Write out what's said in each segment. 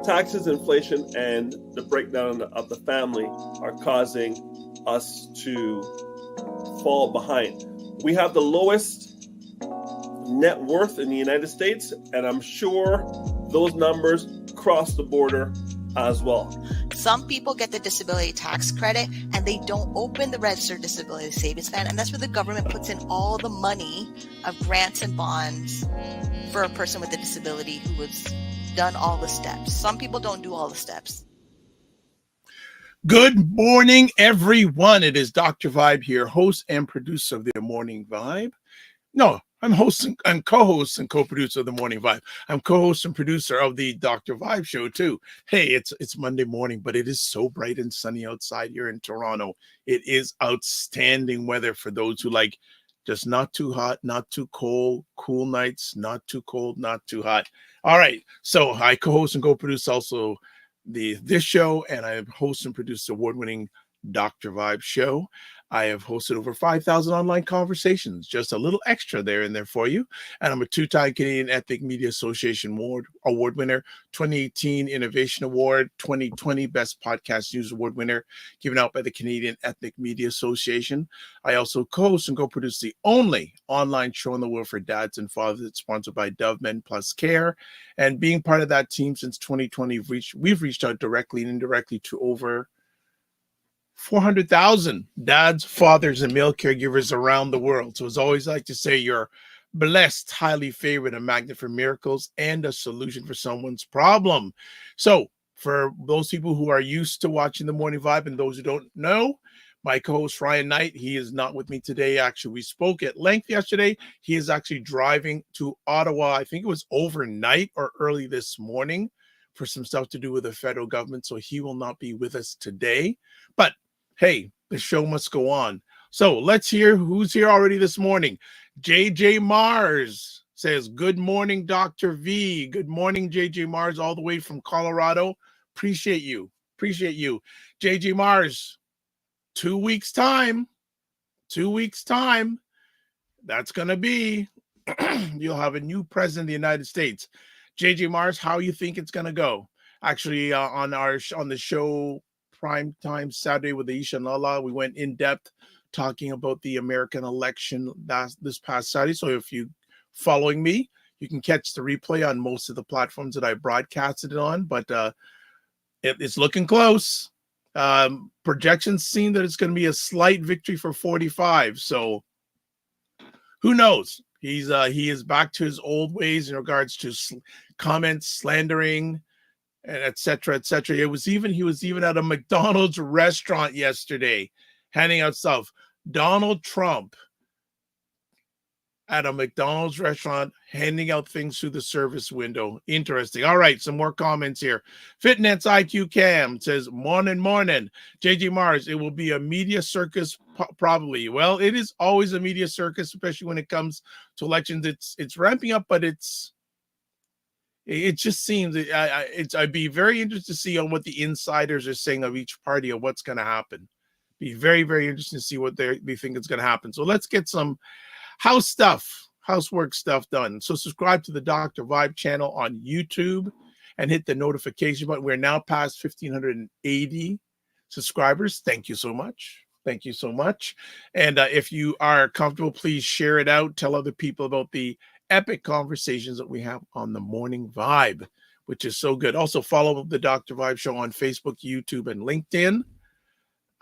taxes, inflation, and the breakdown of the family are causing us to fall behind. We have the lowest net worth in the United States, and I'm sure those numbers cross the border as well. Some people get the disability tax credit and they don't open the registered disability savings plan, and that's where the government puts in all the money of grants and bonds for a person with a disability who has done all the steps. Some people don't do all the steps. Good morning, everyone. It is Dr. Vibe here, host and producer of the Morning Vibe. No, I'm co-host and co-producer of the Morning Vibe. I'm co-host and producer of the Dr. Vibe show too. Hey, it's Monday morning, but it is so bright and sunny outside here in Toronto. It is outstanding weather for those who like just not too hot, not too cold, cool nights, not too cold, not too hot. All right, so I co-host and co-produce also this show, and I have host and produced the award-winning Dr. Vibe show. I have hosted over 5,000 online conversations, just a little extra there in there for you. And I'm a two-time Canadian Ethnic Media Association Award winner, 2018 Innovation Award, 2020 Best Podcast News Award winner, given out by the Canadian Ethnic Media Association. I also co-host and co-produce the only online show in the world for dads and fathers. It's sponsored by Dove Men Plus Care. And being part of that team since 2020, we've reached out directly and indirectly to over 400,000 dads, fathers, and male caregivers around the world. So as always, I like to say you're blessed, highly favored, a magnet for miracles, and a solution for someone's problem. So for those people who are used to watching the Morning Vibe and those who don't know, my co-host Ryan Knight, he is not with me today. Actually, we spoke at length yesterday. He is actually driving to Ottawa. I think it was overnight or early this morning for some stuff to do with the federal government. So he will not be with us today. But hey, the show must go on. So let's hear who's here already this morning. JJ Mars says, good morning, Dr. V. Good morning, JJ Mars, all the way from Colorado. Appreciate you. JJ Mars, 2 weeks time. 2 weeks time. That's going to be, you'll have a new president of the United States. JJ Mars, how you think it's going to go? Actually, on the show, Prime Time Saturday with Aisha and Lala, we went in depth talking about the American election this past Saturday. So if you following me, you can catch the replay on most of the platforms that I broadcasted it on. But it's looking close. Projections seem that it's going to be a slight victory for 45. So who knows? He is back to his old ways in regards to comments, slandering, and et cetera, et cetera. He was even at a McDonald's restaurant yesterday, handing out stuff. Donald Trump at a McDonald's restaurant, handing out things through the service window. Interesting. All right, some more comments here. Fitness IQ Cam says, morning. JJ Mars, it will be a media circus, probably. Well, it is always a media circus, especially when it comes to elections. It's ramping up, but it just seems I'd be very interested to see on what the insiders are saying of each party of what's going to happen. Be very, very interesting to see what they think is going to happen. So let's get some housework stuff done. So subscribe to the Dr. Vibe channel on YouTube and hit the notification button. We're now past 1,580 subscribers. Thank you so much. And if you are comfortable, please share it out. Tell other people about the epic conversations that we have on the Morning Vibe, which is so good. Also follow the Dr. Vibe show on Facebook, YouTube, and LinkedIn.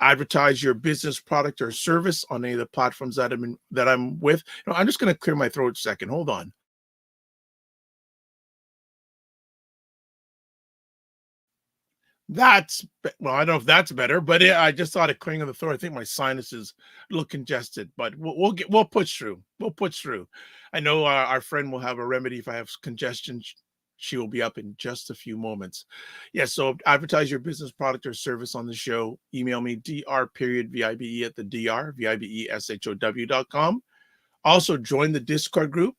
Advertise your business, product, or service on any of the platforms that I'm with. I'm just going to clear my throat a second. Hold on. I don't know if that's better, but I just thought of clearing of the throat. I think my sinuses look congested, but we'll push through. I know our friend will have a remedy if I have congestion. She will be up in just a few moments. Yes, so advertise your business, product, or service on the show. Email me, dr.vibe@thedrbeshow.com. Also, join the Discord group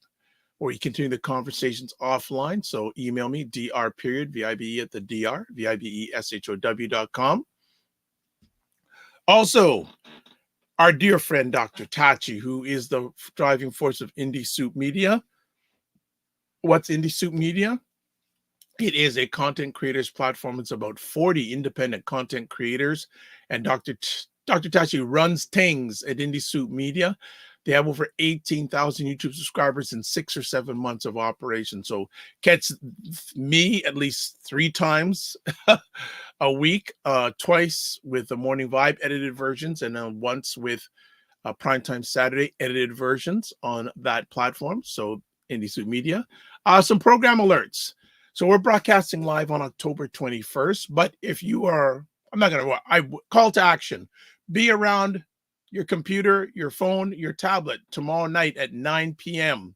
where you continue the conversations offline. So email me, dr.vibe@thedrbeshow.com. Also, our dear friend, Dr. Tachi, who is the driving force of Indie Soup Media. What's Indie Soup Media? It is a content creators platform. It's about 40 independent content creators, and Dr. Tachi runs things at Indie Soup Media. They have over 18,000 YouTube subscribers in 6 or 7 months of operation. So catch me at least 3 times a week, twice with the Morning Vibe edited versions, and then once with Primetime Saturday edited versions on that platform. So Indie Soup Media. Some program alerts. So we're broadcasting live on October 21st. But if you are, I'm not going to, call to action. Be around your computer, your phone, your tablet tomorrow night at 9 p.m.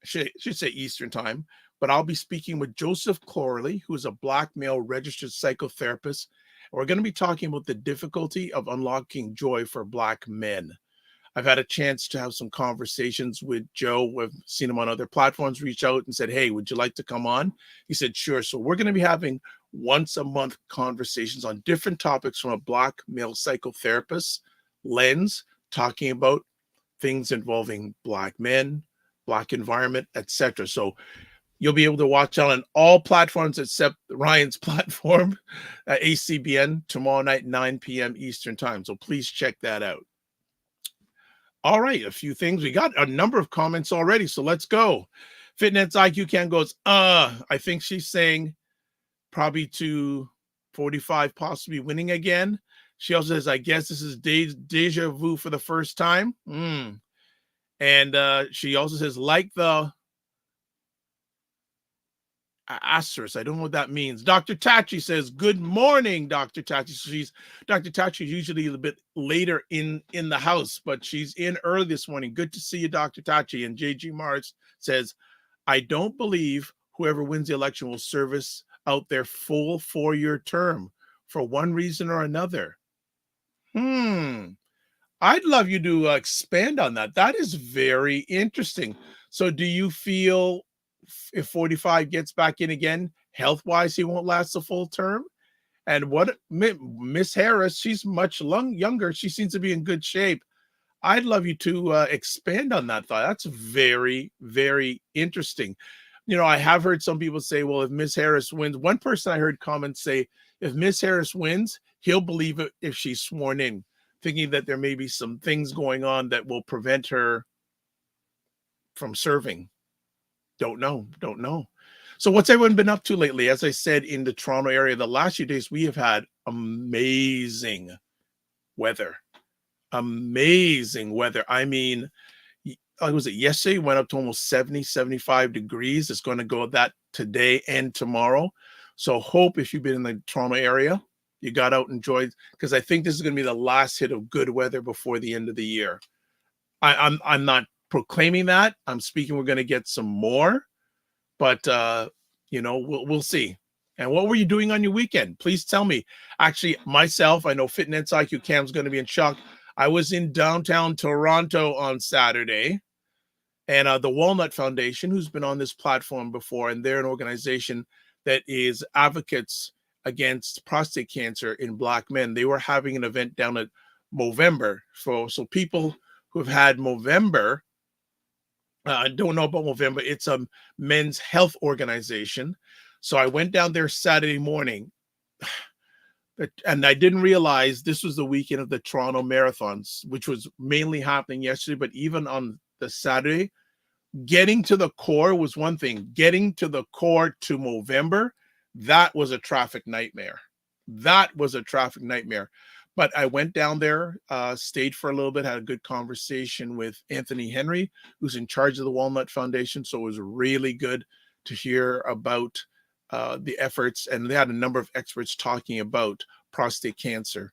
Should say Eastern time. But I'll be speaking with Joseph Corley, who is a Black male registered psychotherapist. We're going to be talking about the difficulty of unlocking joy for Black men. I've had a chance to have some conversations with Joe. We've seen him on other platforms, reach out and said, hey, would you like to come on? He said, sure. So we're going to be having once a month conversations on different topics from a Black male psychotherapist lens, talking about things involving Black men, Black environment, etc. So you'll be able to watch on all platforms except Ryan's platform, ACBN, tomorrow night, 9 p.m. Eastern time. So please check that out. All right, a few things. We got a number of comments already, so let's go. Fitness IQ Can goes, I think she's saying probably to 45 possibly winning again. She also says, I guess this is deja vu for the first time. And she also says, like the asterisk. I don't know what that means. Dr. Tachi says, good morning, Dr. Tachi. So Dr. Tachi is usually a little bit later in the house, but she's in early this morning. Good to see you, Dr. Tachi. And JG Mars says, I don't believe whoever wins the election will service out their full 4-year term for one reason or another. I'd love you to expand on that. That is very interesting. So do you feel if 45 gets back in again, health-wise, he won't last the full term? And what Miss Harris, she's much younger. She seems to be in good shape. I'd love you to expand on that thought. That's very, very interesting. You know, I have heard some people say, well, if Miss Harris wins, one person I heard comments say, if Miss Harris wins, he'll believe it if she's sworn in, thinking that there may be some things going on that will prevent her from serving. Don't know. So what's everyone been up to lately? As I said, in the Toronto area, the last few days, we have had amazing weather. I mean, was it yesterday? Went up to almost 70, 75 degrees. It's going to go that today and tomorrow. So hope if you've been in the Toronto area, you got out and enjoyed, because I think this is going to be the last hit of good weather before the end of the year. I'm not proclaiming that. I'm speaking we're going to get some more, but you know, we'll see. And what were you doing on your weekend? Please tell me. Actually, myself, I know Fitness IQ Cam's going to be in shock. I was in downtown Toronto on Saturday, and the Walnut Foundation, who's been on this platform before, and they're an organization that is advocates against prostate cancer in Black men. They were having an event down at Movember. So people who have had Movember, I don't know about Movember. It's a men's health organization. So I went down there Saturday morning, and I didn't realize this was the weekend of the Toronto marathons, which was mainly happening yesterday. But even on the Saturday, getting to the core was one thing. Getting to the core to Movember, that was a traffic nightmare. But I went down there, stayed for a little bit, had a good conversation with Anthony Henry, who's in charge of the Walnut Foundation. So it was really good to hear about the efforts. And they had a number of experts talking about prostate cancer.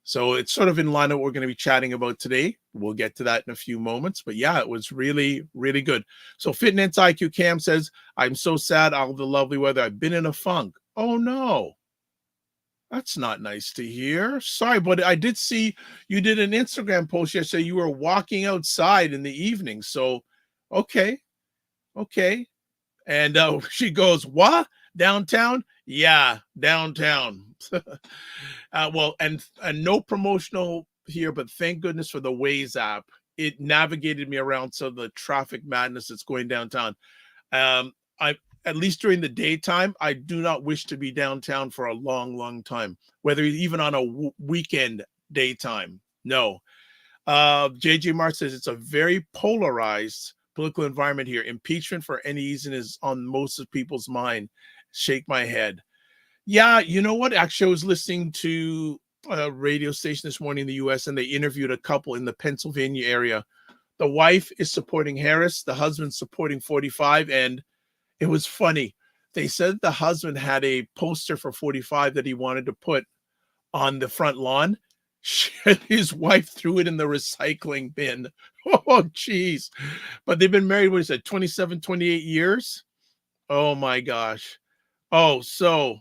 So it's sort of in line with what we're going to be chatting about today. We'll get to that in a few moments. But yeah, it was really, really good. So Fitness IQ Cam says, I'm so sad all the lovely weather. I've been in a funk. Oh, no. That's not nice to hear. Sorry, but I did see you did an Instagram post yesterday. You were walking outside in the evening. So, okay. And she goes, what? Downtown? Yeah, downtown. Well, and no promotional here, but thank goodness for the Waze app. It navigated me around some of the traffic madness that's going downtown. at least during the daytime, I do not wish to be downtown for a long, long time, whether even on a weekend daytime. No. JJ Mark says it's a very polarized political environment here. Impeachment for any reason is on most of people's mind. Shake my head. Yeah, you know what? Actually, I was listening to a radio station this morning in the U.S., and they interviewed a couple in the Pennsylvania area. The wife is supporting Harris, the husband's supporting 45, and it was funny. They said the husband had a poster for 45 that he wanted to put on the front lawn. His wife threw it in the recycling bin. Oh, geez. But they've been married, what is it, 27, 28 years? Oh, my gosh. Oh, so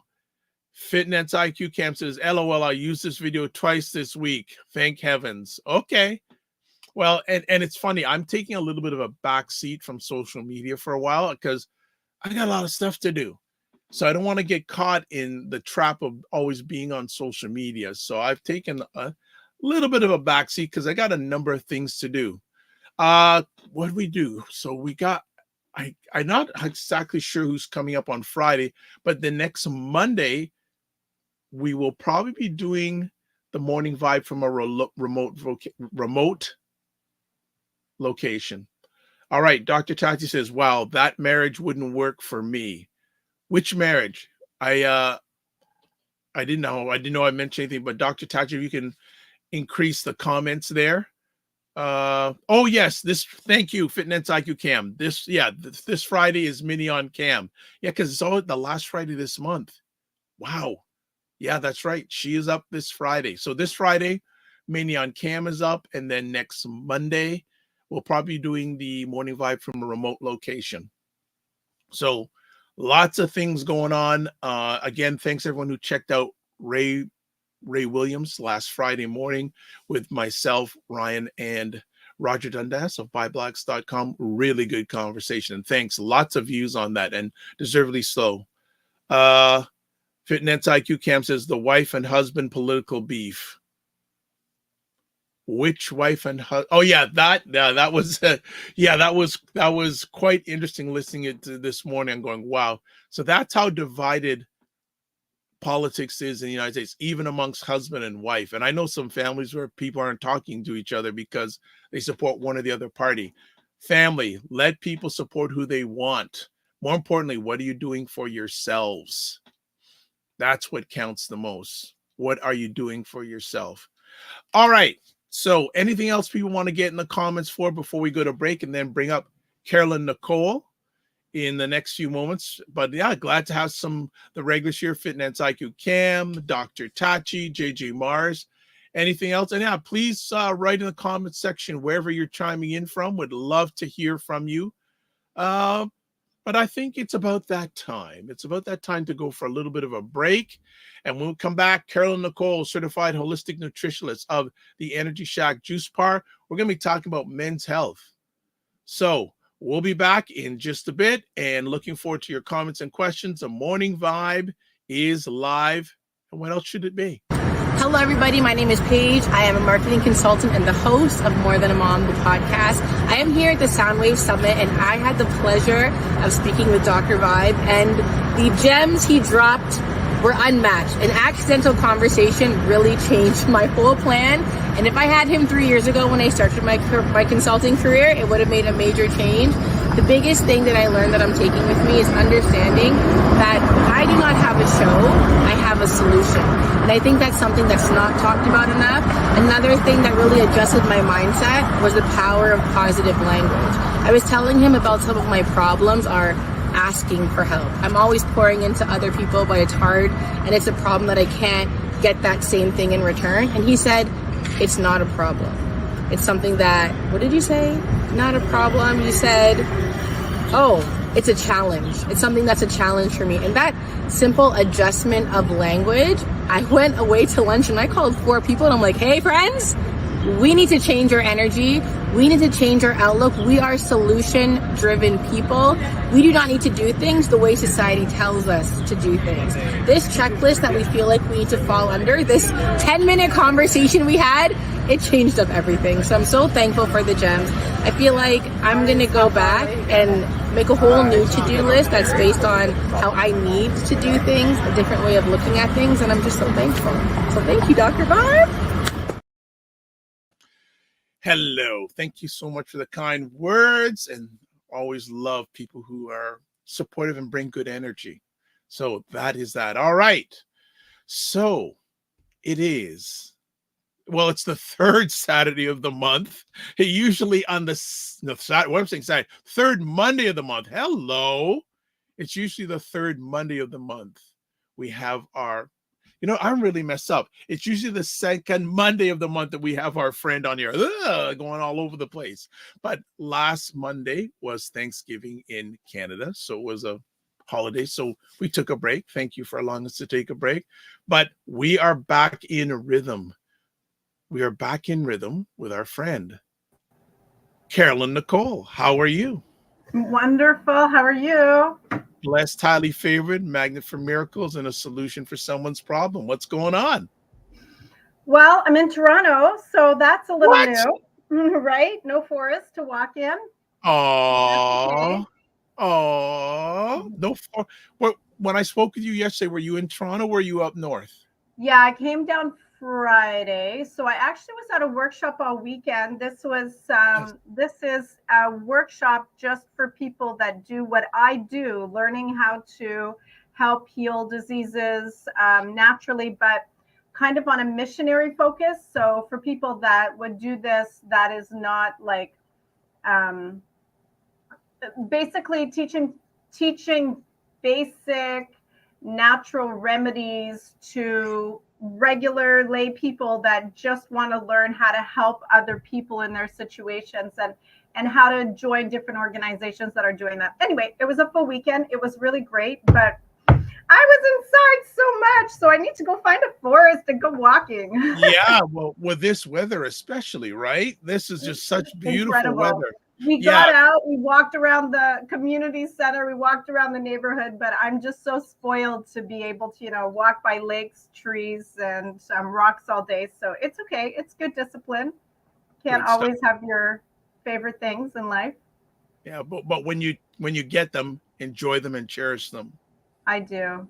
Fitness IQ Camp says, LOL, I used this video twice this week. Thank heavens. Okay. Well, and it's funny. I'm taking a little bit of a back seat from social media for a while because I got a lot of stuff to do. So I don't want to get caught in the trap of always being on social media. So I've taken a little bit of a backseat because I got a number of things to do. What do we do? So we got, I'm not exactly sure who's coming up on Friday, but the next Monday, we will probably be doing the morning vibe from a remote location. All right. Dr. Tati says, wow, that marriage wouldn't work for me. Which marriage? I didn't know I mentioned anything, but Dr. Tati, if you can increase the comments there. Oh yes, thank you, Fitness IQ Cam. This Friday is Mini on Cam. Yeah, because it's all the last Friday this month. Wow. Yeah, that's right. She is up this Friday. So this Friday, Mini on Cam is up, and then next Monday, we'll probably be doing the morning vibe from a remote location. So lots of things going on. Again, thanks everyone who checked out Ray Williams last Friday morning with myself, Ryan, and Roger Dundas of buyblacks.com. Really good conversation. And thanks. Lots of views on that, and deservedly so. Fitness IQ Cam says the wife and husband political beef. Which wife and husband? Oh yeah, that was quite interesting listening to this morning. I'm going, wow. So that's how divided politics is in the United States, even amongst husband and wife. And I know some families where people aren't talking to each other because they support one or the other party. Family, let people support who they want. More importantly, what are you doing for yourselves? That's what counts the most. What are you doing for yourself? All right. So anything else people want to get in the comments for before we go to break, and then bring up Carolyn Nichol in the next few moments? But yeah, glad to have the regulars here, Fitness IQ Cam, Dr. Tachi, JJ Mars. Anything else? And yeah, please write in the comments section wherever you're chiming in from. Would love to hear from you. But I think it's about that time. It's about that time to go for a little bit of a break. And when we come back, Carolyn Nichol, Certified Holistic Nutritionist of the Energy Shack Juice Bar. We're going to be talking about men's health. So we'll be back in just a bit, and looking forward to your comments and questions. The Morning Vibe is live. And what else should it be? Hello, everybody. My name is Paige. I am a marketing consultant and the host of More Than a Mom, the podcast. I am here at the Soundwave Summit, and I had the pleasure of speaking with Dr. Vibe, and the gems he dropped were unmatched. An accidental conversation really changed my whole plan. And if I had him 3 years ago when I started my consulting career, it would have made a major change. The biggest thing that I learned that I'm taking with me is understanding that I do not have a show, I have a solution. And I think that's something that's not talked about enough. Another thing that really adjusted my mindset was the power of positive language. I was telling him about some of my problems are asking for help. I'm always pouring into other people, but it's hard, and it's a problem that I can't get that same thing in return. And he said, it's not a problem. It's something that, what did you say? Not a problem. You said, oh, it's a challenge. It's something that's a challenge for me. And that simple adjustment of language, I went away to lunch and I called 4 people and I'm like, hey friends, we need to change our energy. We need to change our outlook. We are solution-driven people. We do not need to do things the way society tells us to do things. This checklist that we feel like we need to fall under, this 10-minute conversation we had, it changed up everything. So I'm so thankful for the gems. I feel like I'm going to go back and make a whole new to-do list that's based on how I need to do things, a different way of looking at things, and I'm just so thankful. So thank you, Dr. Vibe. Hello. Thank you so much for the kind words, and always love people who are supportive and bring good energy. So that is that. All right. So it is, well, it's the third Saturday of the month. Usually on third Monday of the month. Hello. It's usually the third Monday of the month. We have our, I'm really messed up. It's usually the second Monday of the month that we have our friend on here. Going all over the place. But last Monday was Thanksgiving in Canada. So it was a holiday. So we took a break. Thank you for allowing us to take a break. But we are back in rhythm. We are back in rhythm with our friend, Carolyn Nichol. How are you? Wonderful. How are you? Blessed, highly favored, magnet for miracles, and a solution for someone's problem. What's going on? Well, I'm in Toronto, so that's a little What? new, right? No forest to walk in. Oh, no. When I spoke with you yesterday, were you in Toronto or were you up north? Yeah, I came down Friday, so I actually was at a workshop all weekend. This is a workshop just for people that do what I do, learning how to help heal diseases naturally, but kind of on a missionary focus. So for people that would do this, that is not like basically teaching basic natural remedies to regular lay people that just want to learn how to help other people in their situations and how to join different organizations that are doing that. Anyway, it was a full weekend. It was really great, but I was inside so much, so I need to go find a forest and go walking. Yeah, well, with this weather especially, right? This is just such beautiful Incredible weather. We got out, we walked around the community center, we walked around the neighborhood, but I'm just so spoiled to be able to, walk by lakes, trees, and rocks all day. So it's okay. It's good discipline. Can't always have your favorite things in life. Yeah, but when you get them, enjoy them and cherish them. I do.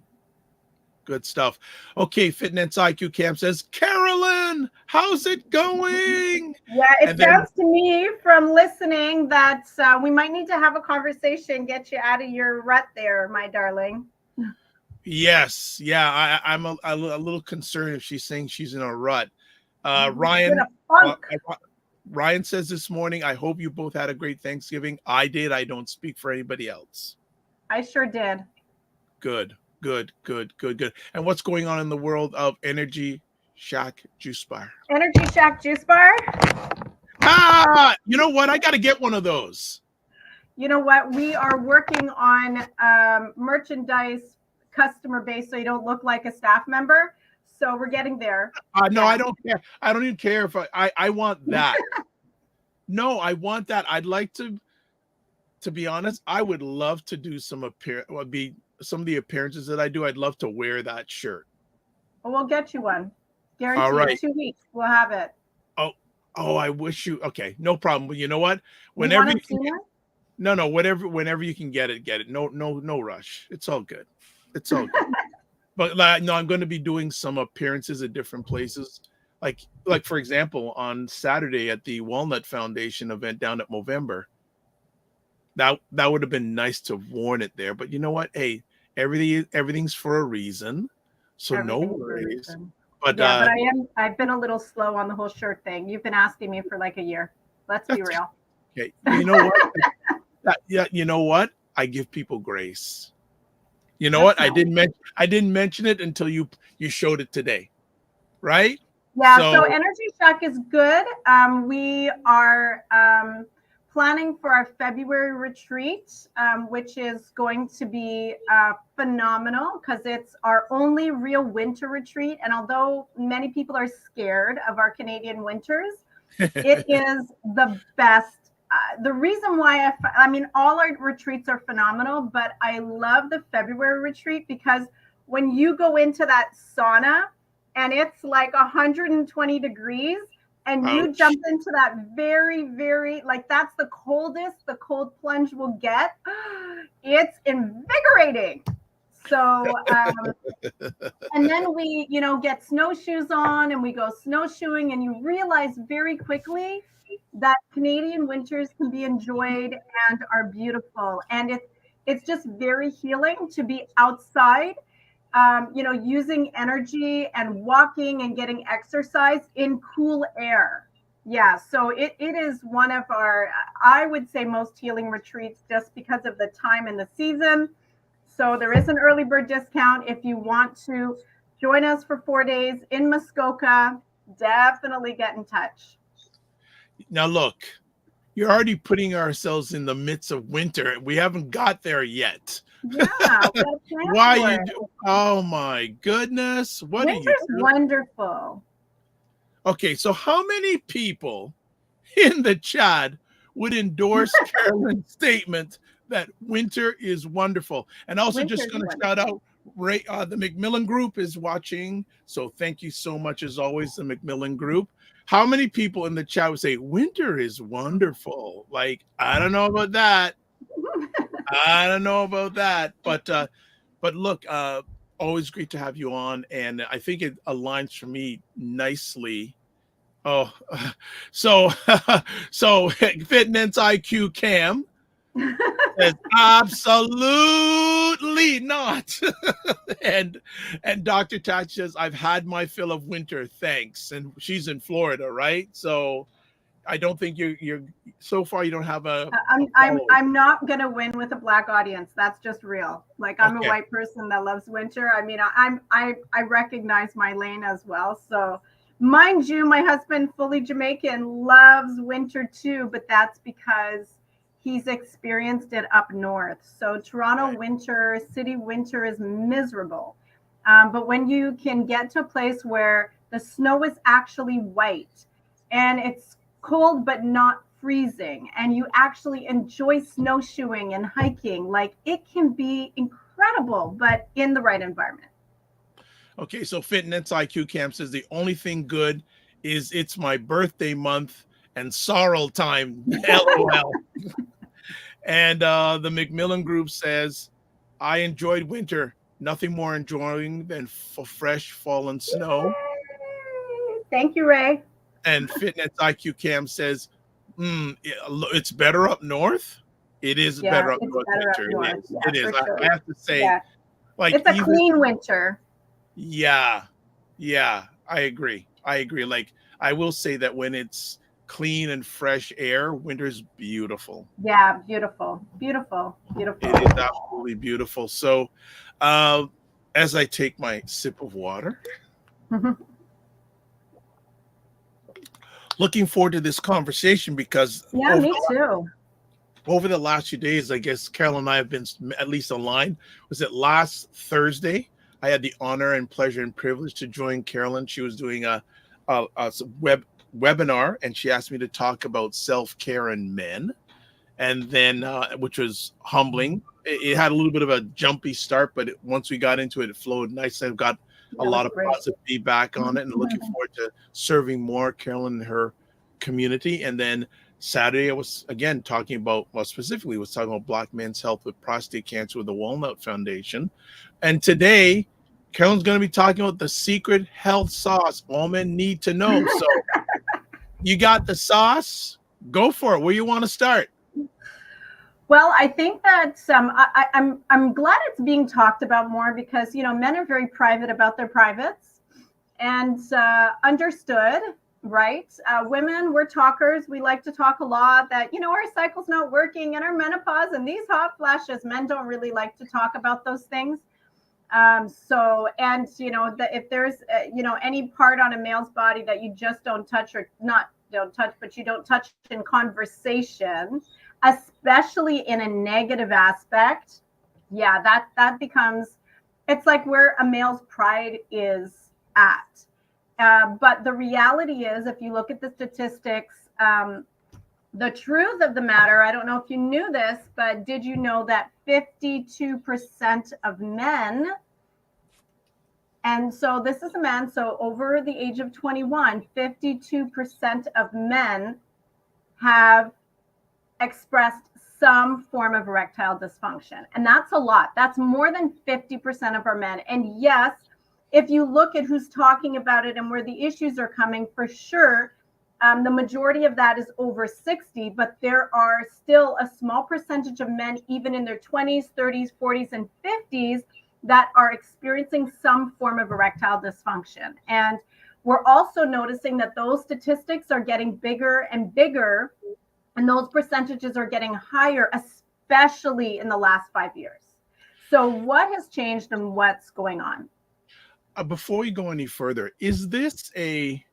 Good stuff. Okay, Fitness IQ Camp says, Carolyn, how's it going? Yeah, it sounds to me from listening that we might need to have a conversation, get you out of your rut there, my darling. Yes. Yeah, I'm a little concerned if she's saying she's in a rut. Ryan says this morning, I hope you both had a great Thanksgiving. I did. I don't speak for anybody else. I sure did. Good. And what's going on in the world of Energy Shack Juice Bar? Energy Shack Juice Bar? You know what? I got to get one of those. You know what? We are working on merchandise customer base so you don't look like a staff member. So we're getting there. No, I don't care. I don't even care if I want that. No, I want that. I'd like to be honest, I would love to do some of the appearances that I do. I'd love to wear that shirt. Well, we'll get you one. Guarantee All right. in 2 weeks we'll have it. Oh, I wish you. Okay, no problem. But you know what? Whenever you can get, whenever you can get it. No rush. It's all good. It's all good. But no, I'm going to be doing some appearances at different places. Like for example, on Saturday at the Walnut Foundation event down at Movember. That would have been nice to have worn it there. But you know what? Hey, everything's for a reason. So no worries. But I've been a little slow on the whole shirt thing. You've been asking me for like a year. Let's be real. Okay. You know what? You know what? I give people grace. You know what? Nice. I didn't mention it until you showed it today. Right? Yeah, so Energy Shack is good. We are planning for our February retreat, which is going to be phenomenal because it's our only real winter retreat. And although many people are scared of our Canadian winters, it is the best. The reason why I mean, all our retreats are phenomenal, but I love the February retreat because when you go into that sauna and it's like 120 degrees, and you jump into that very, very, like, that's the coldest the cold plunge will get. It's invigorating. So, and then we, get snowshoes on and we go snowshoeing, and you realize very quickly that Canadian winters can be enjoyed and are beautiful. And it's just very healing to be outside, using energy and walking and getting exercise in cool air. Yeah, so it is one of our, I would say, most healing retreats, just because of the time and the season. So there is an early bird discount if you want to join us for 4 days in Muskoka. Definitely get in touch. Now, look, you're already putting ourselves in the midst of winter. We haven't got there yet. Yeah. Why are you? Oh my goodness! What Winter's are you doing? Wonderful. Okay, so how many people in the chat would endorse Carolyn's statement that winter is wonderful? And also, Winter's just going to wonderful. shout out, Ray, the McMillan Group is watching, so thank you so much as always, the McMillan Group. How many people in the chat would say winter is wonderful? Like, I don't know about that. I don't know about that, but look, always great to have you on, and I think it aligns for me nicely. Oh, so Fitness IQ Cam says absolutely not, and Dr. Tatch says I've had my fill of winter, thanks, and she's in Florida, right? So I don't think you're so far. You don't have a. I'm not gonna win with a Black audience. That's just real. Like, I'm Okay. a white person that loves winter. I mean, I recognize my lane as well. So, mind you, my husband, fully Jamaican, loves winter too, but that's because he's experienced it up north. So Toronto Right. winter, city winter is miserable. But when you can get to a place where the snow is actually white and it's cold but not freezing, and you actually enjoy snowshoeing and hiking, like, it can be incredible, but in the right environment. Okay, so Fitness IQ Camp says the only thing good is it's my birthday month and sorrow time. LOL. And the McMillan Group says, I enjoyed winter. Nothing more enjoying than fresh fallen snow. Thank you, Ray. And Fitness IQ Cam says, it's better up north. It is better up north winter. It is. Sure. I have to say, like, it's a clean winter. Yeah, I agree. Like, I will say that when it's clean and fresh air, winter's beautiful. Yeah, beautiful. It is absolutely beautiful. So, as I take my sip of water, looking forward to this conversation because me too. Over the last few days, I guess Carol and I have been at least online. Was it last Thursday? I had the honor and pleasure and privilege to join Carolyn. She was doing a webinar, and she asked me to talk about self-care in men, and then which was humbling. It had a little bit of a jumpy start, but once we got into it, it flowed nicely. I've got a lot of positive feedback on it, and looking forward to serving more Carolyn and her community. And then Saturday, I was again talking about, specifically was talking about Black men's health with prostate cancer with the Walnut Foundation. And today, Carolyn's going to be talking about the secret health sauce all men need to know. So you got the sauce? Go for it. Where you want to start? Well, I think that I'm glad it's being talked about more because, men are very private about their privates and understood. Right. Women, we're talkers. We like to talk a lot that, our cycle's not working and our menopause and these hot flashes. Men don't really like to talk about those things. If there's, any part on a male's body that you just don't touch or not don't touch, but you don't touch in conversation, especially in a negative aspect. Yeah, that becomes, it's like where a male's pride is at. But the reality is, if you look at the statistics, the truth of the matter, I don't know if you knew this, but did you know that 52% of men And so this is a man. So over the age of 21, 52% of men have expressed some form of erectile dysfunction. And that's a lot. That's more than 50% of our men. And yes, if you look at who's talking about it and where the issues are coming, for sure, the majority of that is over 60, but there are still a small percentage of men, even in their 20s, 30s, 40s, and 50s, that are experiencing some form of erectile dysfunction. And we're also noticing that those statistics are getting bigger and bigger, and those percentages are getting higher, especially in the last 5 years. So what has changed and what's going on? Before we go any further, is this a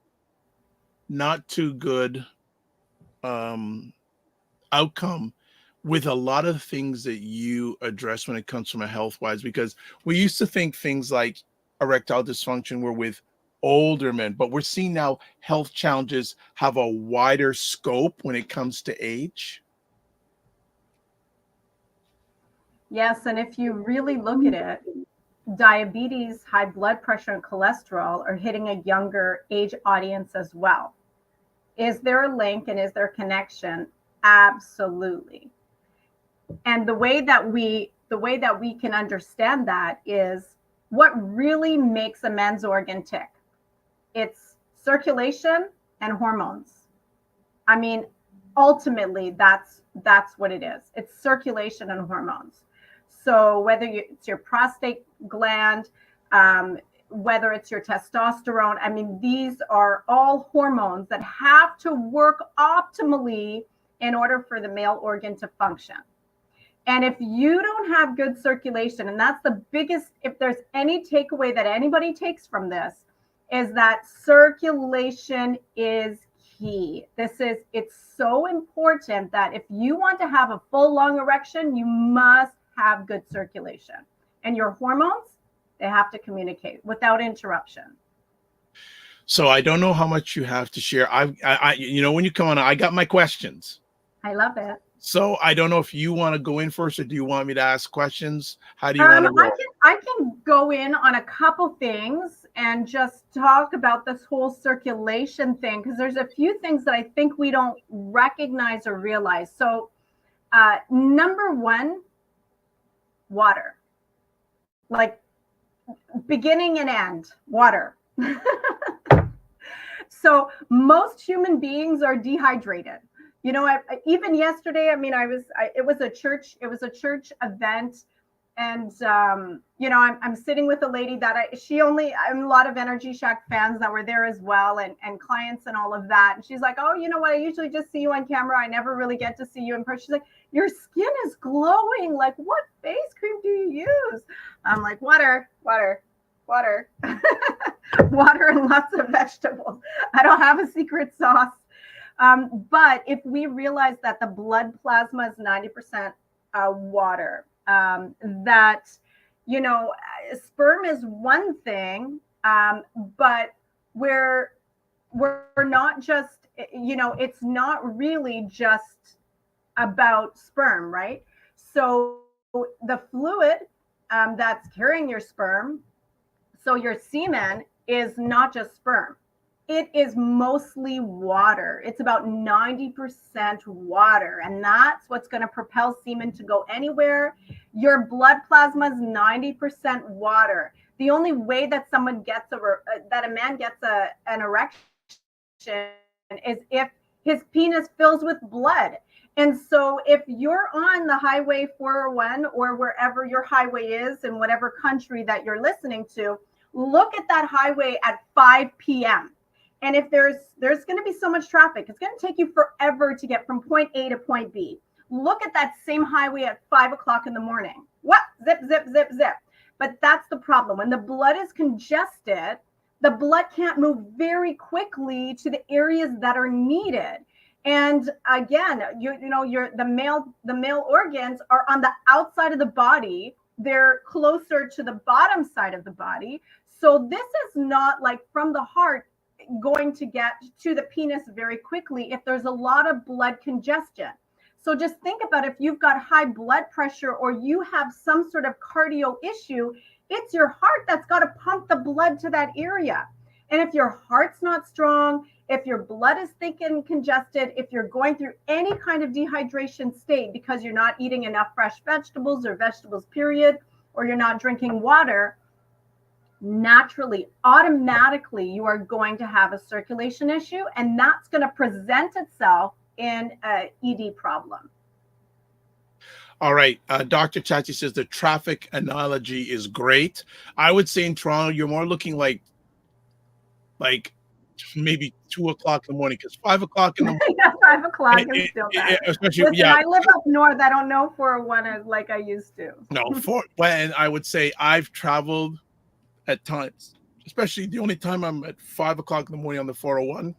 not too good outcome with a lot of things that you address when it comes from a health wise? Because we used to think things like erectile dysfunction were with older men, but we're seeing now health challenges have a wider scope when it comes to age. Yes, and if you really look at it, diabetes, high blood pressure, and cholesterol are hitting a younger age audience as well. Is there a link and is there a connection? Absolutely. And the way that we can understand that is what really makes a men's organ tick. It's circulation and hormones. I mean, ultimately, that's what it is. It's circulation and hormones. So whether it's your prostate gland, whether it's your testosterone, I mean, these are all hormones that have to work optimally in order for the male organ to function. And if you don't have good circulation, and that's the biggest, if there's any takeaway that anybody takes from this, is that circulation is key. It's so important that if you want to have a full lung erection, you must have good circulation. And your hormones, they have to communicate without interruption. So I don't know how much you have to share. I when you come on, I got my questions. I love it. So I don't know if you want to go in first, or do you want me to ask questions? How do you want to roll? I can go in on a couple things and just talk about this whole circulation thing, because there's a few things that I think we don't recognize or realize. So number one, water. Like beginning and end, water. So most human beings are dehydrated. You know, even yesterday, I mean, it was a church event, and I'm sitting with a lady that I'm a lot of Energy Shack fans that were there as well, and clients and all of that. And she's like, oh, you know what? I usually just see you on camera. I never really get to see you in person. She's like, your skin is glowing. Like, what face cream do you use? I'm like, water, water, water, and lots of vegetables. I don't have a secret sauce. But if we realize that the blood plasma is 90% water, that, sperm is one thing, but we're not just, it's not really just about sperm, right? So the fluid that's carrying your sperm, so your semen, is not just sperm. It is mostly water. It's about 90% water, and that's what's going to propel semen to go anywhere. Your blood plasma is 90% water. The only way that a man gets an erection is if his penis fills with blood. And so if you're on the Highway 401 or wherever your highway is in whatever country that you're listening to, look at that highway at 5 p.m. And if there's going to be so much traffic, it's going to take you forever to get from point A to point B. Look at that same highway at 5 o'clock in the morning. What? Zip, zip, zip, zip. But that's the problem. When the blood is congested, the blood can't move very quickly to the areas that are needed. And again, the male organs are on the outside of the body. They're closer to the bottom side of the body. So this is not like from the heart going to get to the penis very quickly if there's a lot of blood congestion. So just think about if you've got high blood pressure or you have some sort of cardio issue, It's your heart that's got to pump the blood to that area. And if your heart's not strong, if your blood is thick and congested, if you're going through any kind of dehydration state because you're not eating enough fresh vegetables or vegetables, period, or you're not drinking water, naturally, automatically, you are going to have a circulation issue, and that's going to present itself in an ED problem. All right. Dr. Chachi says the traffic analogy is great. I would say in Toronto, you're more looking like maybe 2 o'clock in the morning, because 5 o'clock in the morning. Yeah, 5 o'clock is still bad. Especially, Listen, yeah. I live up north. I don't know 401 like I used to. No, and I would say I've traveled at times, especially the only time I'm at 5 o'clock in the morning on the 401,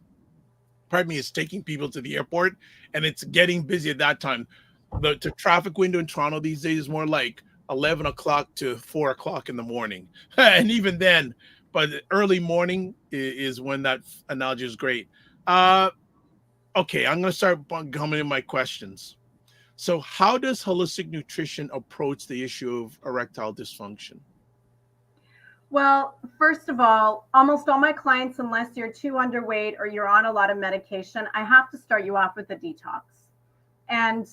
pardon me, is taking people to the airport, and it's getting busy at that time. The traffic window in Toronto these days is more like 11 o'clock to 4 o'clock in the morning. And even then, but early morning is when that analogy is great. Okay, I'm going to start coming in my questions. So how does holistic nutrition approach the issue of erectile dysfunction? Well, first of all, almost all my clients, unless you're too underweight or you're on a lot of medication, I have to start you off with a detox. And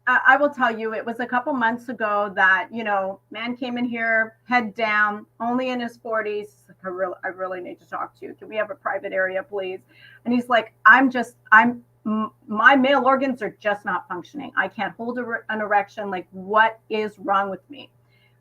I will tell you, it was a couple months ago that, man came in here, head down, only in his 40s. Like, I really need to talk to you. Can we have a private area, please? And he's like, my male organs are just not functioning. I can't hold an erection. Like, what is wrong with me?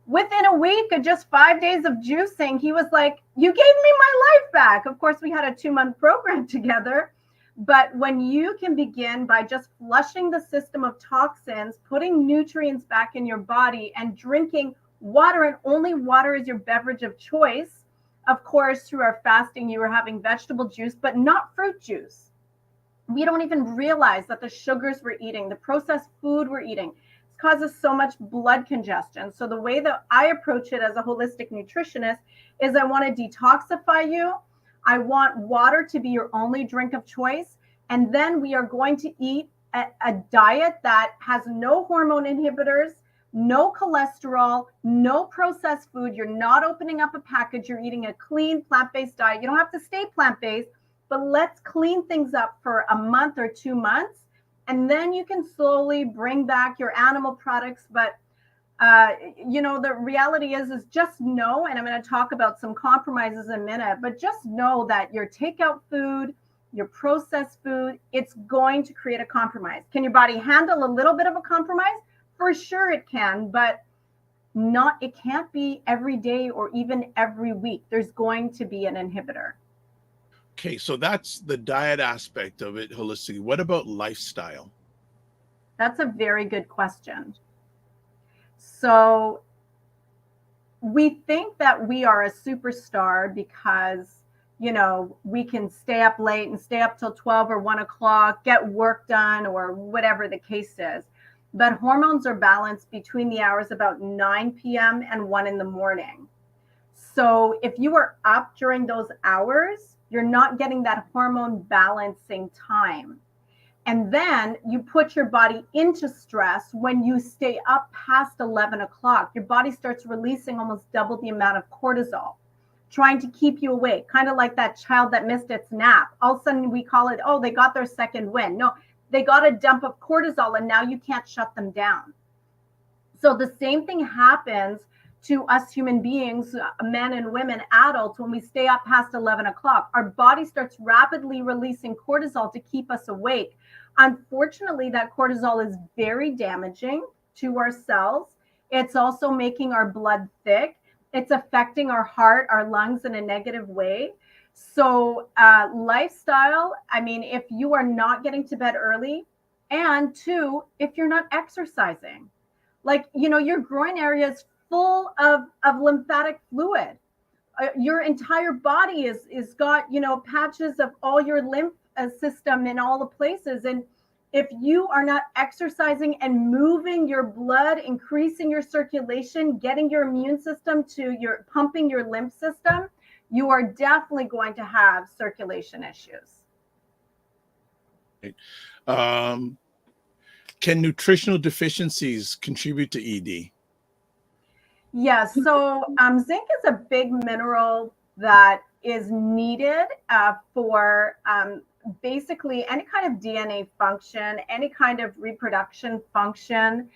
Within a week of just 5 days of juicing, he was like, you gave me my life back. Of course, we had a 2-month program together. But when you can begin by just flushing the system of toxins, putting nutrients back in your body, and drinking water, and only water is your beverage of choice. Of course, through our fasting, you were having vegetable juice, but not fruit juice. We don't even realize that the sugars we're eating, the processed food we're eating, causes so much blood congestion. So the way that I approach it as a holistic nutritionist is I want to detoxify you. I want water to be your only drink of choice. And then we are going to eat a diet that has no hormone inhibitors, no cholesterol, no processed food. You're not opening up a package. You're eating a clean plant-based diet. You don't have to stay plant-based, but let's clean things up for a month or 2 months. And then you can slowly bring back your animal products. But the reality is just know, and I'm going to talk about some compromises in a minute, but just know that your takeout food, your processed food, it's going to create a compromise. Can your body handle a little bit of a compromise? For sure it can, but it can't be every day or even every week. There's going to be an inhibitor. Okay, so that's the diet aspect of it holistically. What about lifestyle? That's a very good question. So we think that we are a superstar because, we can stay up late and stay up till 12 or 1 o'clock, get work done, or whatever the case is. But hormones are balanced between the hours about 9 p.m. and 1 in the morning. So if you are up during those hours, you're not getting that hormone balancing time. And then you put your body into stress when you stay up past 11 o'clock. Your body starts releasing almost double the amount of cortisol, trying to keep you awake, kind of like that child that missed its nap. All of a sudden we call it, they got their second win. No, they got a dump of cortisol and now you can't shut them down. So the same thing happens to us human beings, men and women, adults, when we stay up past 11 o'clock. Our body starts rapidly releasing cortisol to keep us awake. Unfortunately, that cortisol is very damaging to our cells. It's also making our blood thick. It's affecting our heart, our lungs in a negative way. So lifestyle, if you are not getting to bed early, and 2, if you're not exercising, your groin area is full of lymphatic fluid. Your entire body is got, patches of all your lymph system in all the places. And if you are not exercising and moving your blood, increasing your circulation, getting your immune system pumping your lymph system, you are definitely going to have circulation issues. Can nutritional deficiencies contribute to ED? Yes. So zinc is a big mineral that is needed for basically any kind of DNA function, any kind of reproduction function.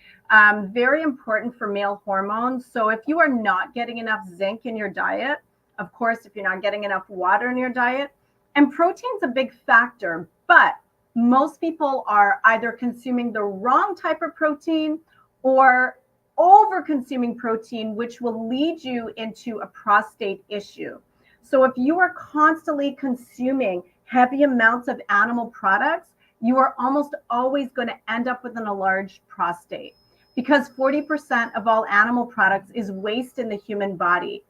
Very important for male hormones. So if you are not getting enough zinc in your diet, of course, if you're not getting enough water in your diet, and protein's a big factor, but most people are either consuming the wrong type of protein or over consuming protein, which will lead you into a prostate issue. So if you are constantly consuming heavy amounts of animal products, you are almost always going to end up with an enlarged prostate, because 40% of all animal products is waste in the human body.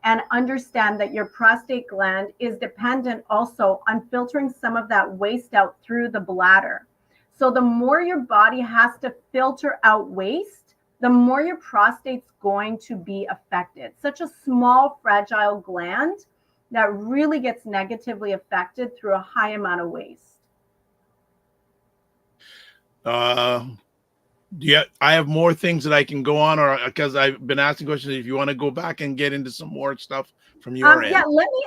And understand that your prostate gland is dependent also on filtering some of that waste out through the bladder. So the more your body has to filter out waste, the more your prostate's going to be affected. Such a small, fragile gland that really gets negatively affected through a high amount of waste. Yeah, I have more things that I can go on, or because I've been asking questions. If you want to go back and get into some more stuff from your end. Yeah,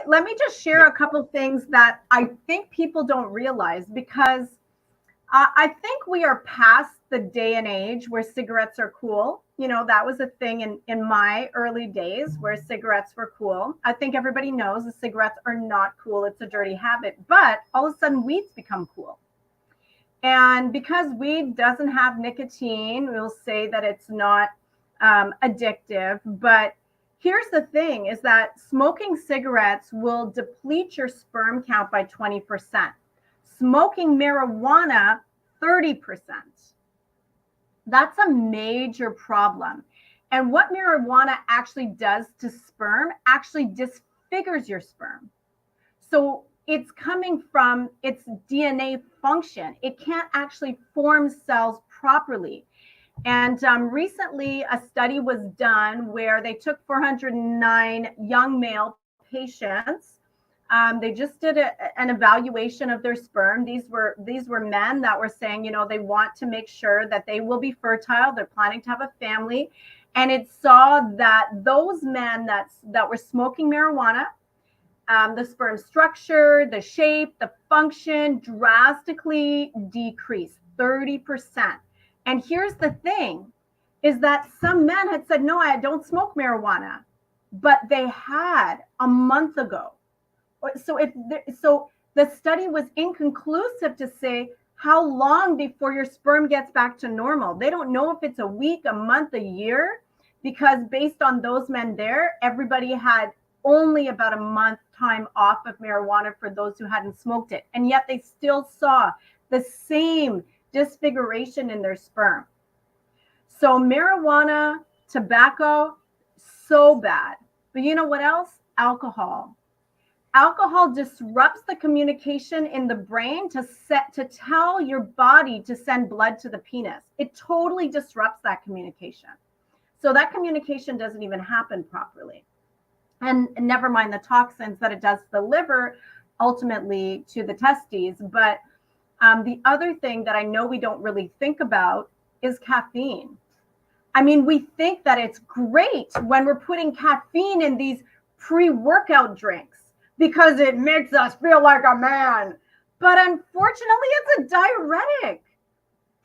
let me just share a couple things that I think people don't realize, because I think we are past the day and age where cigarettes are cool. You know, that was a thing in my early days where cigarettes were cool. I think everybody knows the cigarettes are not cool. It's a dirty habit. But all of a sudden, weed's become cool. And because weed doesn't have nicotine, we'll say that it's not addictive. But here's the thing, is that smoking cigarettes will deplete your sperm count by 20%. Smoking marijuana, 30%. That's a major problem. And what marijuana actually does to sperm actually disfigures your sperm. So it's coming from its DNA function. It can't actually form cells properly. And recently, a study was done where they took 409 young male patients. They just did an evaluation of their sperm. These were men that were saying, you know, they want to make sure that they will be fertile. They're planning to have a family. And it saw that those men that were smoking marijuana, the sperm structure, the shape, the function drastically decreased 30%. And here's the thing, is that some men had said, no, I don't smoke marijuana, but they had a month ago. So the study was inconclusive to say how long before your sperm gets back to normal. They don't know if it's a week, a month, a year, because based on those men there, everybody had only about a month time off of marijuana for those who hadn't smoked it. And yet they still saw the same disfiguration in their sperm. So marijuana, tobacco, so bad. But you know what else? Alcohol. Alcohol disrupts the communication in the brain to tell your body to send blood to the penis. It totally disrupts that communication. So that communication doesn't even happen properly. And never mind the toxins that it does to the liver, ultimately to the testes. But the other thing that I know we don't really think about is caffeine. I mean, we think that it's great when we're putting caffeine in these pre-workout drinks because it makes us feel like a man. But unfortunately, it's a diuretic.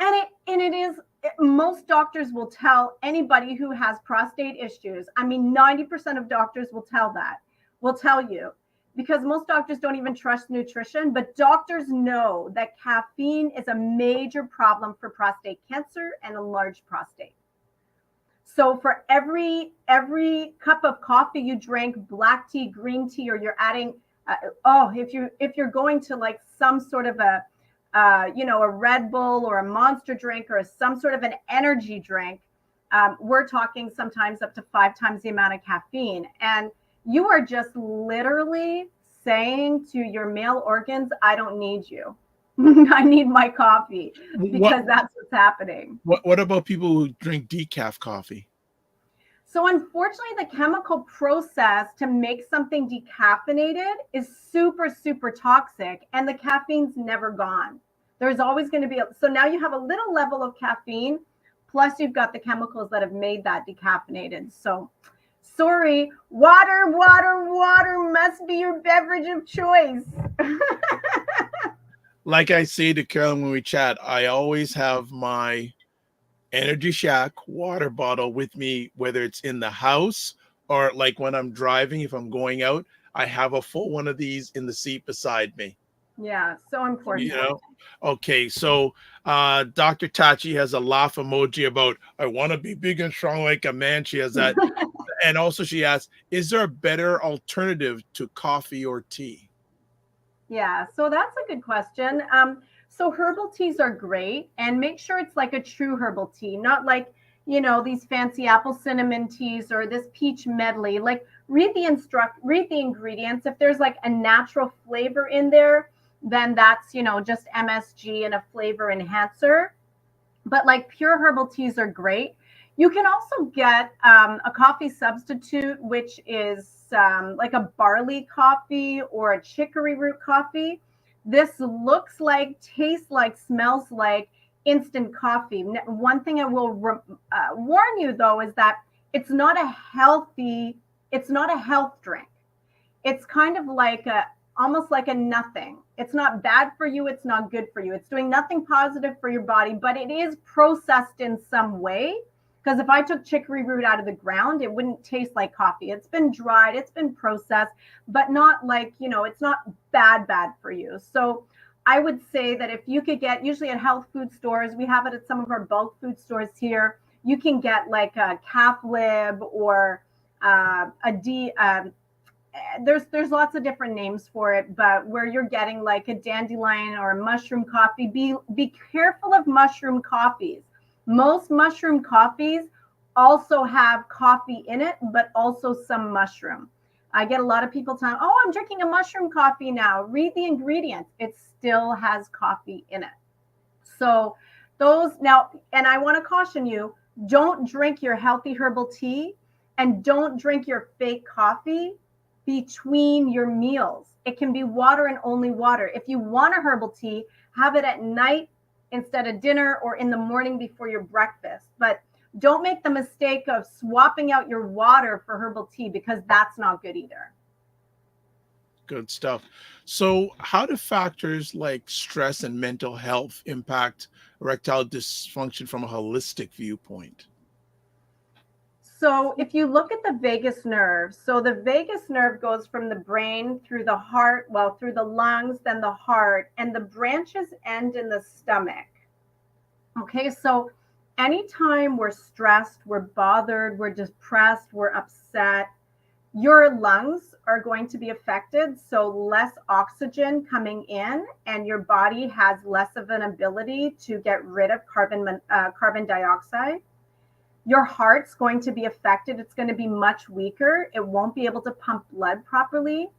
And it is, most doctors will tell anybody who has prostate issues. I mean, 90% of doctors will tell you, because most doctors don't even trust nutrition, but doctors know that caffeine is a major problem for prostate cancer and enlarged prostate. So for every cup of coffee you drink, black tea, green tea, or you're adding, if you're going to like some sort of a Red Bull or a Monster drink or some sort of an energy drink, we're talking sometimes up to 5 times the amount of caffeine. And you are just literally saying to your male organs, I don't need you. I need my coffee, because that's what's happening. What about people who drink decaf coffee? So unfortunately, the chemical process to make something decaffeinated is super, super toxic, and the caffeine's never gone. There's always going to be, so now you have a little level of caffeine, Plus, you've got the chemicals that have made that decaffeinated. So, sorry, water must be your beverage of choice. Like I say to Carolyn when we chat, I always have my Energy Shack water bottle with me, whether it's in the house or like when I'm driving, if I'm going out, I have a full one of these in the seat beside me. Yeah, so important. Okay, so Dr. Tachi has a laugh emoji about I want to be big and strong like a man. She has that. And also she asks, is there a better alternative to coffee or tea? Yeah, so that's a good question. So herbal teas are great, and make sure it's like a true herbal tea, not like, these fancy apple cinnamon teas or this peach medley. Like read the ingredients. If there's like a natural flavor in there, then that's, just MSG and a flavor enhancer. But like pure herbal teas are great. You can also get a coffee substitute, which is like a barley coffee or a chicory root coffee. This looks like, tastes like, smells like instant coffee. One thing I will warn you though is that it's not a health drink. It's kind of like almost like a nothing. It's not bad for you. It's not good for you. It's doing nothing positive for your body, but it is processed in some way. Because if I took chicory root out of the ground, it wouldn't taste like coffee. It's been dried, it's been processed, but not like, it's not bad for you. So I would say that if you could get, usually at health food stores, we have it at some of our bulk food stores here, you can get like a calf lib or there's lots of different names for it, but where you're getting like a dandelion or a mushroom coffee, be careful of mushroom coffees. Most mushroom coffees also have coffee in it, but also some mushroom. I get a lot of people telling, oh, I'm drinking a mushroom coffee now. Read the ingredients. It still has coffee in it. So those now, and I want to caution you, don't drink your healthy herbal tea and don't drink your fake coffee between your meals. It can be water and only water. If you want a herbal tea, have it at night instead of dinner or in the morning before your breakfast. But don't make the mistake of swapping out your water for herbal tea, because that's not good either. Good stuff. So how do factors like stress and mental health impact erectile dysfunction from a holistic viewpoint? So if you look at the vagus nerve, so the vagus nerve goes from the brain through the heart, through the lungs, then the heart, and the branches end in the stomach. Okay, so anytime we're stressed, we're bothered, we're depressed, we're upset, your lungs are going to be affected. So less oxygen coming in, and your body has less of an ability to get rid of carbon dioxide. Your heart's going to be affected. It's going to be much weaker. It won't be able to pump blood properly.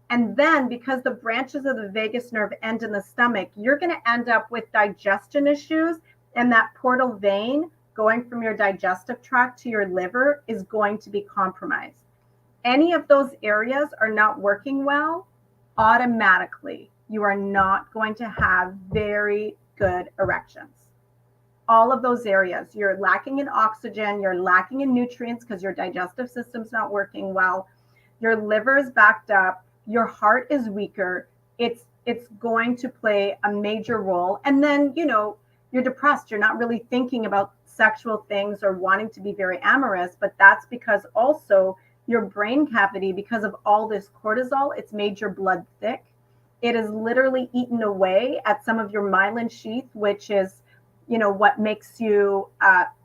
And then because the branches of the vagus nerve end in the stomach, you're going to end up with digestion issues. And that portal vein going from your digestive tract to your liver is going to be compromised. Any of those areas are not working well, automatically, you are not going to have very good erections. All of those areas, you're lacking in oxygen, you're lacking in nutrients because your digestive system's not working well, your liver is backed up, your heart is weaker, it's going to play a major role. And then, you're depressed, you're not really thinking about sexual things or wanting to be very amorous, but that's because also your brain cavity, because of all this cortisol, it's made your blood thick. It is literally eaten away at some of your myelin sheath, which is what makes you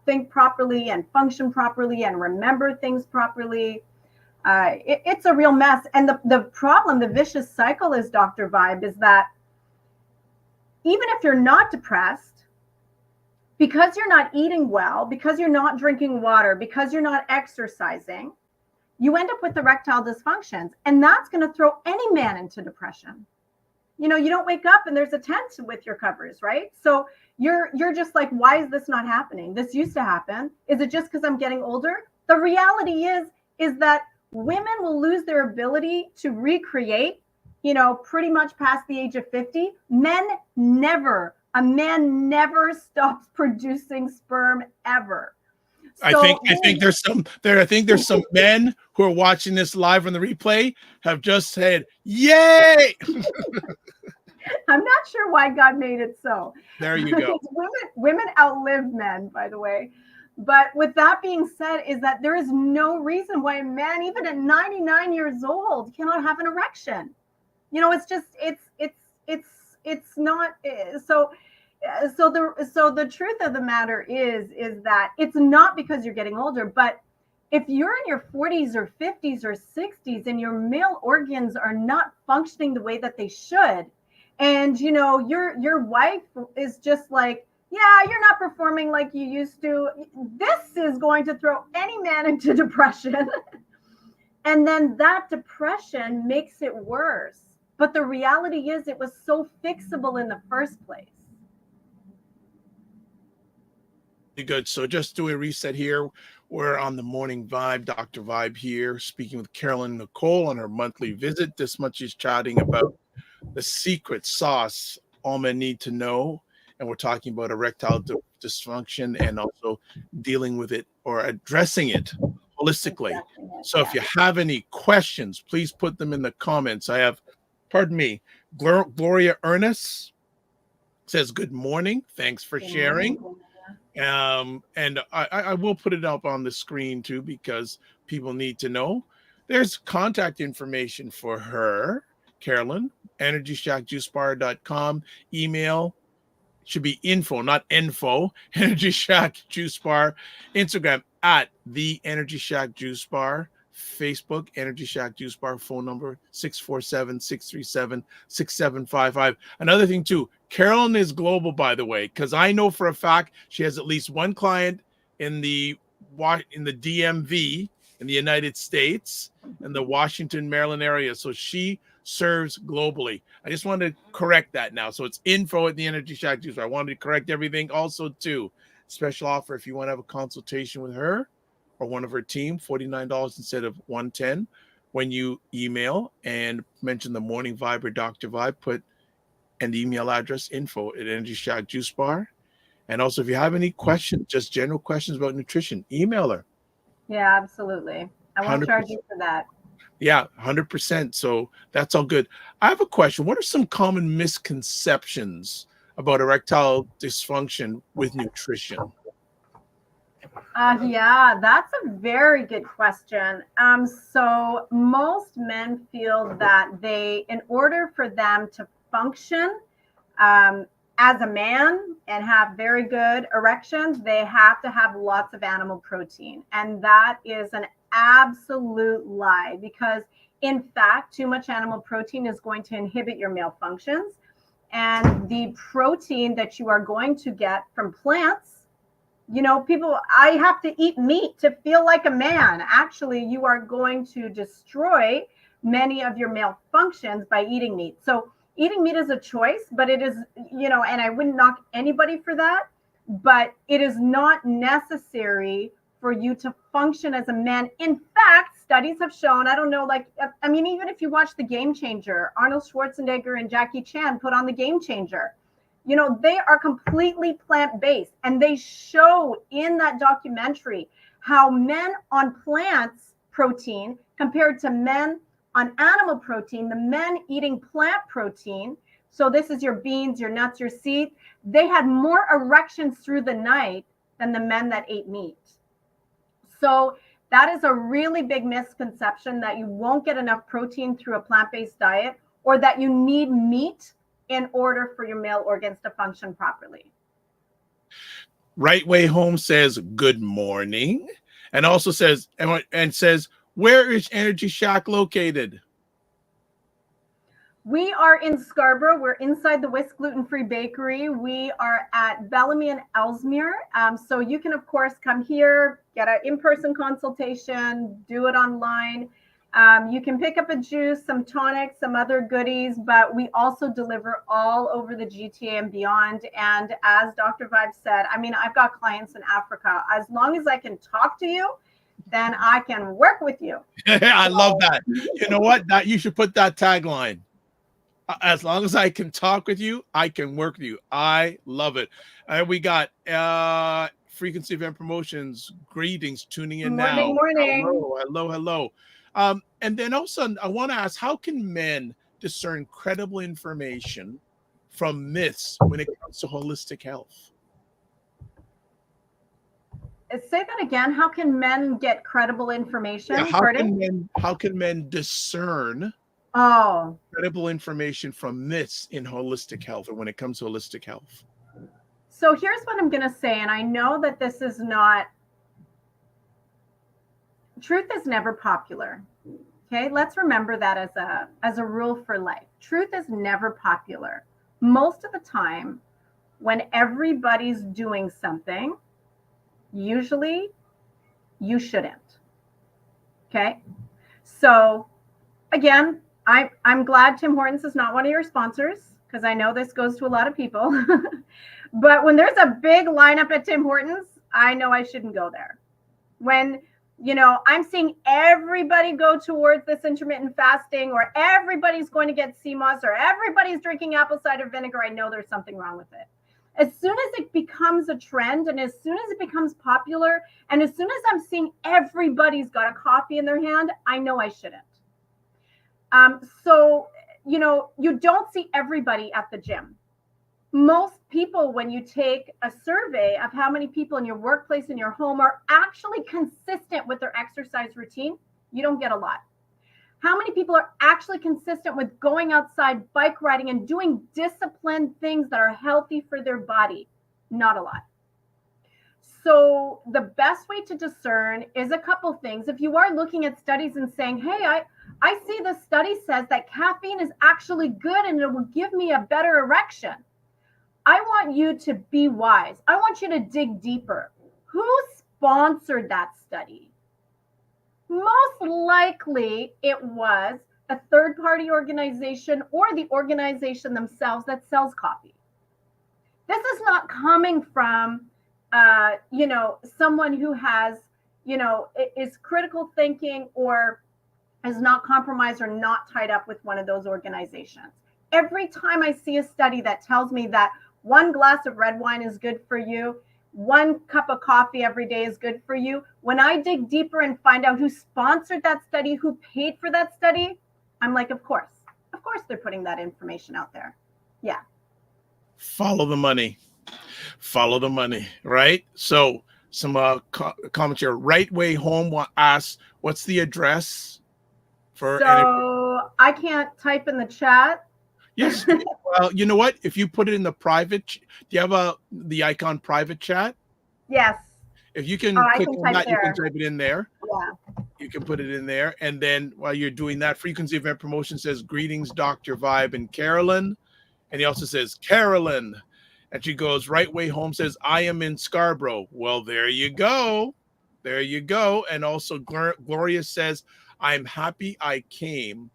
think properly and function properly and remember things properly. It's a real mess. And the problem, the vicious cycle is, Dr. Vibe, is that even if you're not depressed, because you're not eating well, because you're not drinking water, because you're not exercising, you end up with erectile dysfunctions. And that's going to throw any man into depression. You don't wake up and there's a tent with your covers, right? So you're just like, why is this not happening? This used to happen. Is it just because I'm getting older? The reality is that women will lose their ability to recreate, pretty much past the age of 50. Men never A man never stops producing sperm ever. I think there's some men who are watching this live on the replay have just said, "Yay!" I'm not sure why God made it so. There you go. Women outlive men, by the way. But with that being said, is that there is no reason why a man, even at 99 years old, cannot have an erection. You know, it's just it's not so. So the truth of the matter is that it's not because you're getting older, but if you're in your 40s or 50s or 60s and your male organs are not functioning the way that they should, and you know your wife is just like, yeah, you're not performing like you used to, this is going to throw any man into depression. And then that depression makes it worse. But the reality is it was so fixable in the first place. Good. So just do a reset here. We're on the Morning Vibe, Dr. Vibe here, speaking with Carolyn Nichol on her monthly visit. This much she's chatting about the secret sauce all men need to know. And we're talking about erectile dysfunction and also dealing with it or addressing it holistically. So if you have any questions, please put them in the comments. I have, pardon me, Gloria Ernest says, good morning. Thanks for sharing. And I will put it up on the screen too, because people need to know. There's contact information for her, Carolyn, EnergyShackJuiceBar.com. Email should be info, not info. Energy Shack Juice Bar. Instagram at the Energy Shack Juice Bar. Facebook, Energy Shack Juice Bar. Phone number 647-637-6755. Another thing too, Carolyn is global, by the way, because I know for a fact she has at least one client in the DMV in the United States and the Washington, Maryland area. So she serves globally. I just wanted to correct that now. So it's info at the Energy Shack Juice Bar. I wanted to correct everything. Also too, special offer if you want to have a consultation with her or one of her team, $49 instead of $110. When you email and mention the Morning Vibe or Dr. Vibe, put an email address, info at Energy Shack Juice Bar. And also, if you have any questions, just general questions about nutrition, email her. Yeah, absolutely. I won't 100%. charge you for that. Yeah, 100%. So that's all good. I have a question. What are some common misconceptions about erectile dysfunction with nutrition? Yeah, that's a very good question. So most men feel that in order for them to function as a man and have very good erections, they have to have lots of animal protein. And that is an absolute lie, because in fact, too much animal protein is going to inhibit your male functions. And the protein that you are going to get from plants, you know, I have to eat meat to feel like a man. Actually, you are going to destroy many of your male functions by eating meat. So eating meat is a choice, but it is, you know, and I wouldn't knock anybody for that, but it is not necessary for you to function as a man. In fact, studies have shown, I don't know, I mean, even if you watch The Game Changer, Arnold Schwarzenegger and Jackie Chan put on The Game Changer. You know, they are completely plant-based, and they show in that documentary how men on plants protein compared to men on animal protein, the men eating plant protein, so this is your beans, your nuts, your seeds, they had more erections through the night than the men that ate meat. So that is a really big misconception, that you won't get enough protein through a plant-based diet, or that you need meat in order for your male organs to function properly. Right Way Home says, good morning. And also says, where is Energy Shack located? We are in Scarborough. We're inside the Whisk Gluten-Free Bakery. We are at Bellamy and Ellesmere. So you can, of course, come here, get an in-person consultation, do it online. You can pick up a juice, some tonics, some other goodies, but we also deliver all over the GTA and beyond. And as Dr. Vibe said, I mean, I've got clients in Africa. As long as I can talk to you, then I can work with you. I love that. You know what? You should put that tagline. As long as I can talk with you, I can work with you. I love it. And we got Frequency Event Promotions. Greetings, tuning in now. Morning. Hello. And then also, I want to ask, how can men discern credible information from myths when it comes to holistic health? Say that again. How can men get credible information? Yeah, how can men discern credible information from myths in holistic health, or when it comes to holistic health? So here's what I'm going to say, and I know that this is not, truth is never popular. Okay, let's remember that as a rule for life. Truth is never popular. Most of the time, when everybody's doing something, usually you shouldn't. Okay, so again, I'm glad Tim Hortons is not one of your sponsors, because I know this goes to a lot of people. But when there's a big lineup at Tim Hortons, I know I shouldn't go there. When, I'm seeing everybody go towards this intermittent fasting, or everybody's going to get CMOS, or everybody's drinking apple cider vinegar, I know there's something wrong with it. As soon as it becomes a trend, and as soon as it becomes popular, and as soon as I'm seeing everybody's got a coffee in their hand, I know I shouldn't. So, you don't see everybody at the gym. Most people, when you take a survey of how many people in your workplace, in your home, are actually consistent with their exercise routine, you don't get a lot. How many people are actually consistent with going outside, bike riding, and doing disciplined things that are healthy for their body? Not a lot. So the best way to discern is a couple things. If you are looking at studies and saying, hey, I see the study says that caffeine is actually good and it will give me a better erection, I want you to be wise. I want you to dig deeper. Who sponsored that study? Most likely it was a third-party organization or the organization themselves that sells coffee. This is not coming from, someone who has, is critical thinking or is not compromised or not tied up with one of those organizations. Every time I see a study that tells me that one glass of red wine is good for you, one cup of coffee every day is good for you, when I dig deeper and find out who sponsored that study, who paid for that study, I'm like, of course they're putting that information out there. Yeah. Follow the money, right? So some comments here. Right Way Home asks, what's the address for? So I can't type in the chat. Yes. Well, you know what? If you put it in the private, do you have the icon private chat? Yes. If you can click on that, you can type it in there. Yeah. You can put it in there. And then while you're doing that, Frequency Event Promotion says, greetings, Dr. Vibe and Carolyn. And he also says, Carolyn. And she goes, Right Way Home says, I am in Scarborough. Well, there you go. And also Gloria says, I'm happy I came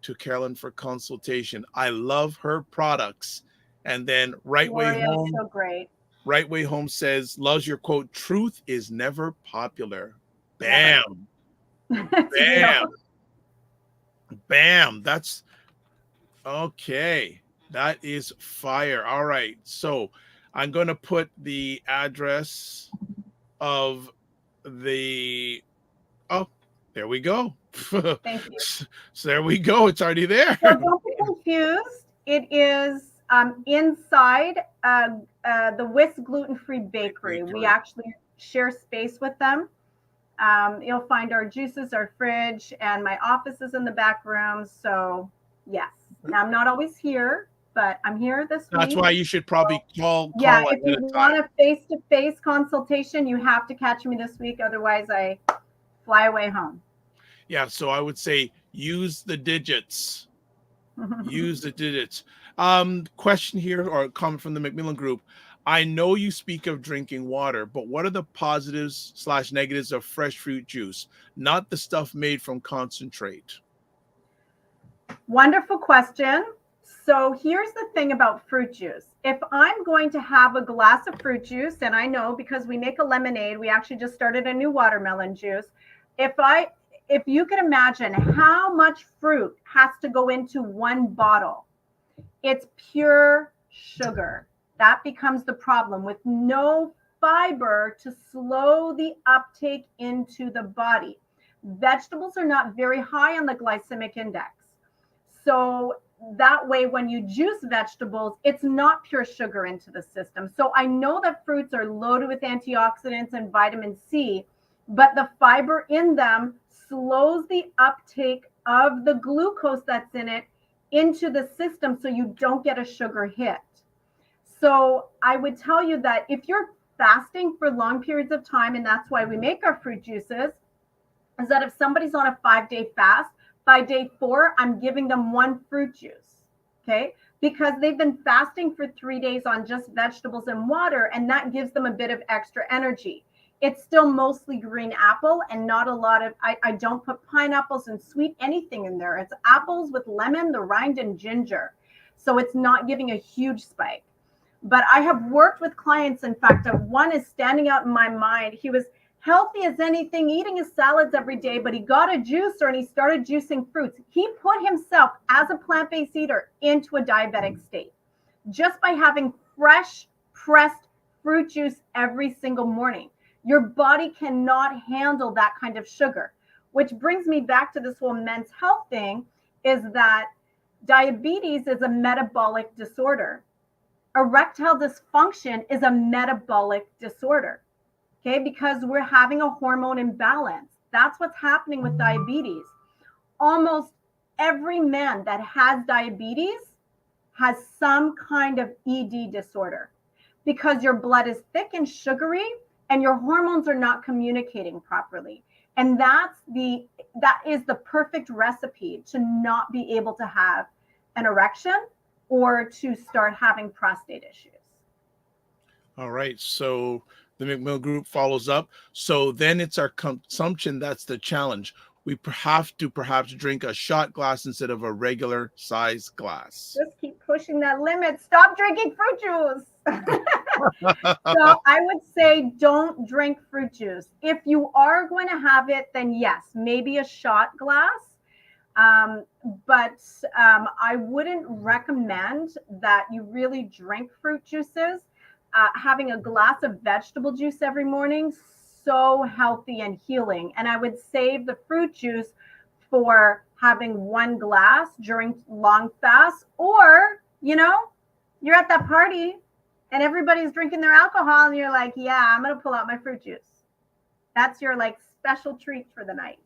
to Carolyn for consultation. I love her products. And then Right Way Home. So great. Right Way Home says, loves your quote, truth is never popular. Bam. Bam. Bam. That's okay. That is fire. All right. So I'm going to put the address of the, there we go. Thank you. So there we go. It's already there. So don't be confused. It is inside the Whisk Gluten-Free Bakery. We actually share space with them. You'll find our juices, our fridge, and my office is in the back room. So yes, now I'm not always here, but I'm here this week. That's why you should probably call. Yeah, if you want a face-to-face consultation, you have to catch me this week. Otherwise, I fly away home. Yeah, so I would say use the digits. Use the digits. Question here or comment from the Macmillan Group. I know you speak of drinking water, but what are the positives / negatives of fresh fruit juice, not the stuff made from concentrate? Wonderful question. So here's the thing about fruit juice. If I'm going to have a glass of fruit juice, and I know because we make a lemonade, we actually just started a new watermelon juice. If you can imagine how much fruit has to go into one bottle, It's pure sugar. That becomes the problem, with no fiber to slow the uptake into the body. Vegetables are not very high on the glycemic index. So that way, when you juice vegetables, it's not pure sugar into the system. So I know that fruits are loaded with antioxidants and vitamin C, but the fiber in them slows the uptake of the glucose that's in it into the system, so you don't get a sugar hit. So I would tell you that if you're fasting for long periods of time, and that's why we make our fruit juices, is that if somebody's on a 5-day fast, by day 4, I'm giving them 1 fruit juice, okay? Because they've been fasting for 3 days on just vegetables and water, and that gives them a bit of extra energy. It's still mostly green apple and not a lot of, I don't put pineapples and sweet anything in there. It's apples with lemon, the rind, and ginger. So it's not giving a huge spike. But I have worked with clients, in fact, one is standing out in my mind. He was healthy as anything, eating his salads every day, but he got a juicer and he started juicing fruits. He put himself as a plant-based eater into a diabetic state just by having fresh pressed fruit juice every single morning. Your body cannot handle that kind of sugar, which brings me back to this whole men's health thing, is that diabetes is a metabolic disorder. Erectile dysfunction is a metabolic disorder, okay? Because we're having a hormone imbalance. That's what's happening with diabetes. Almost every man that has diabetes has some kind of ED disorder, because your blood is thick and sugary and your hormones are not communicating properly. And that is the perfect recipe to not be able to have an erection or to start having prostate issues. All right. So the McMillan Group follows up. So then it's our consumption that's the challenge. We have to perhaps drink a shot glass instead of a regular size glass. Just keep pushing that limit. Stop drinking fruit juice. So I would say don't drink fruit juice. If you are going to have it, then yes, maybe a shot glass. But I wouldn't recommend that you really drink fruit juices. Having a glass of vegetable juice every morning, so healthy and healing. And I would save the fruit juice for having 1 glass during long fasts, or, you're at that party and everybody's drinking their alcohol and you're like, yeah, I'm going to pull out my fruit juice. That's your special treat for the night.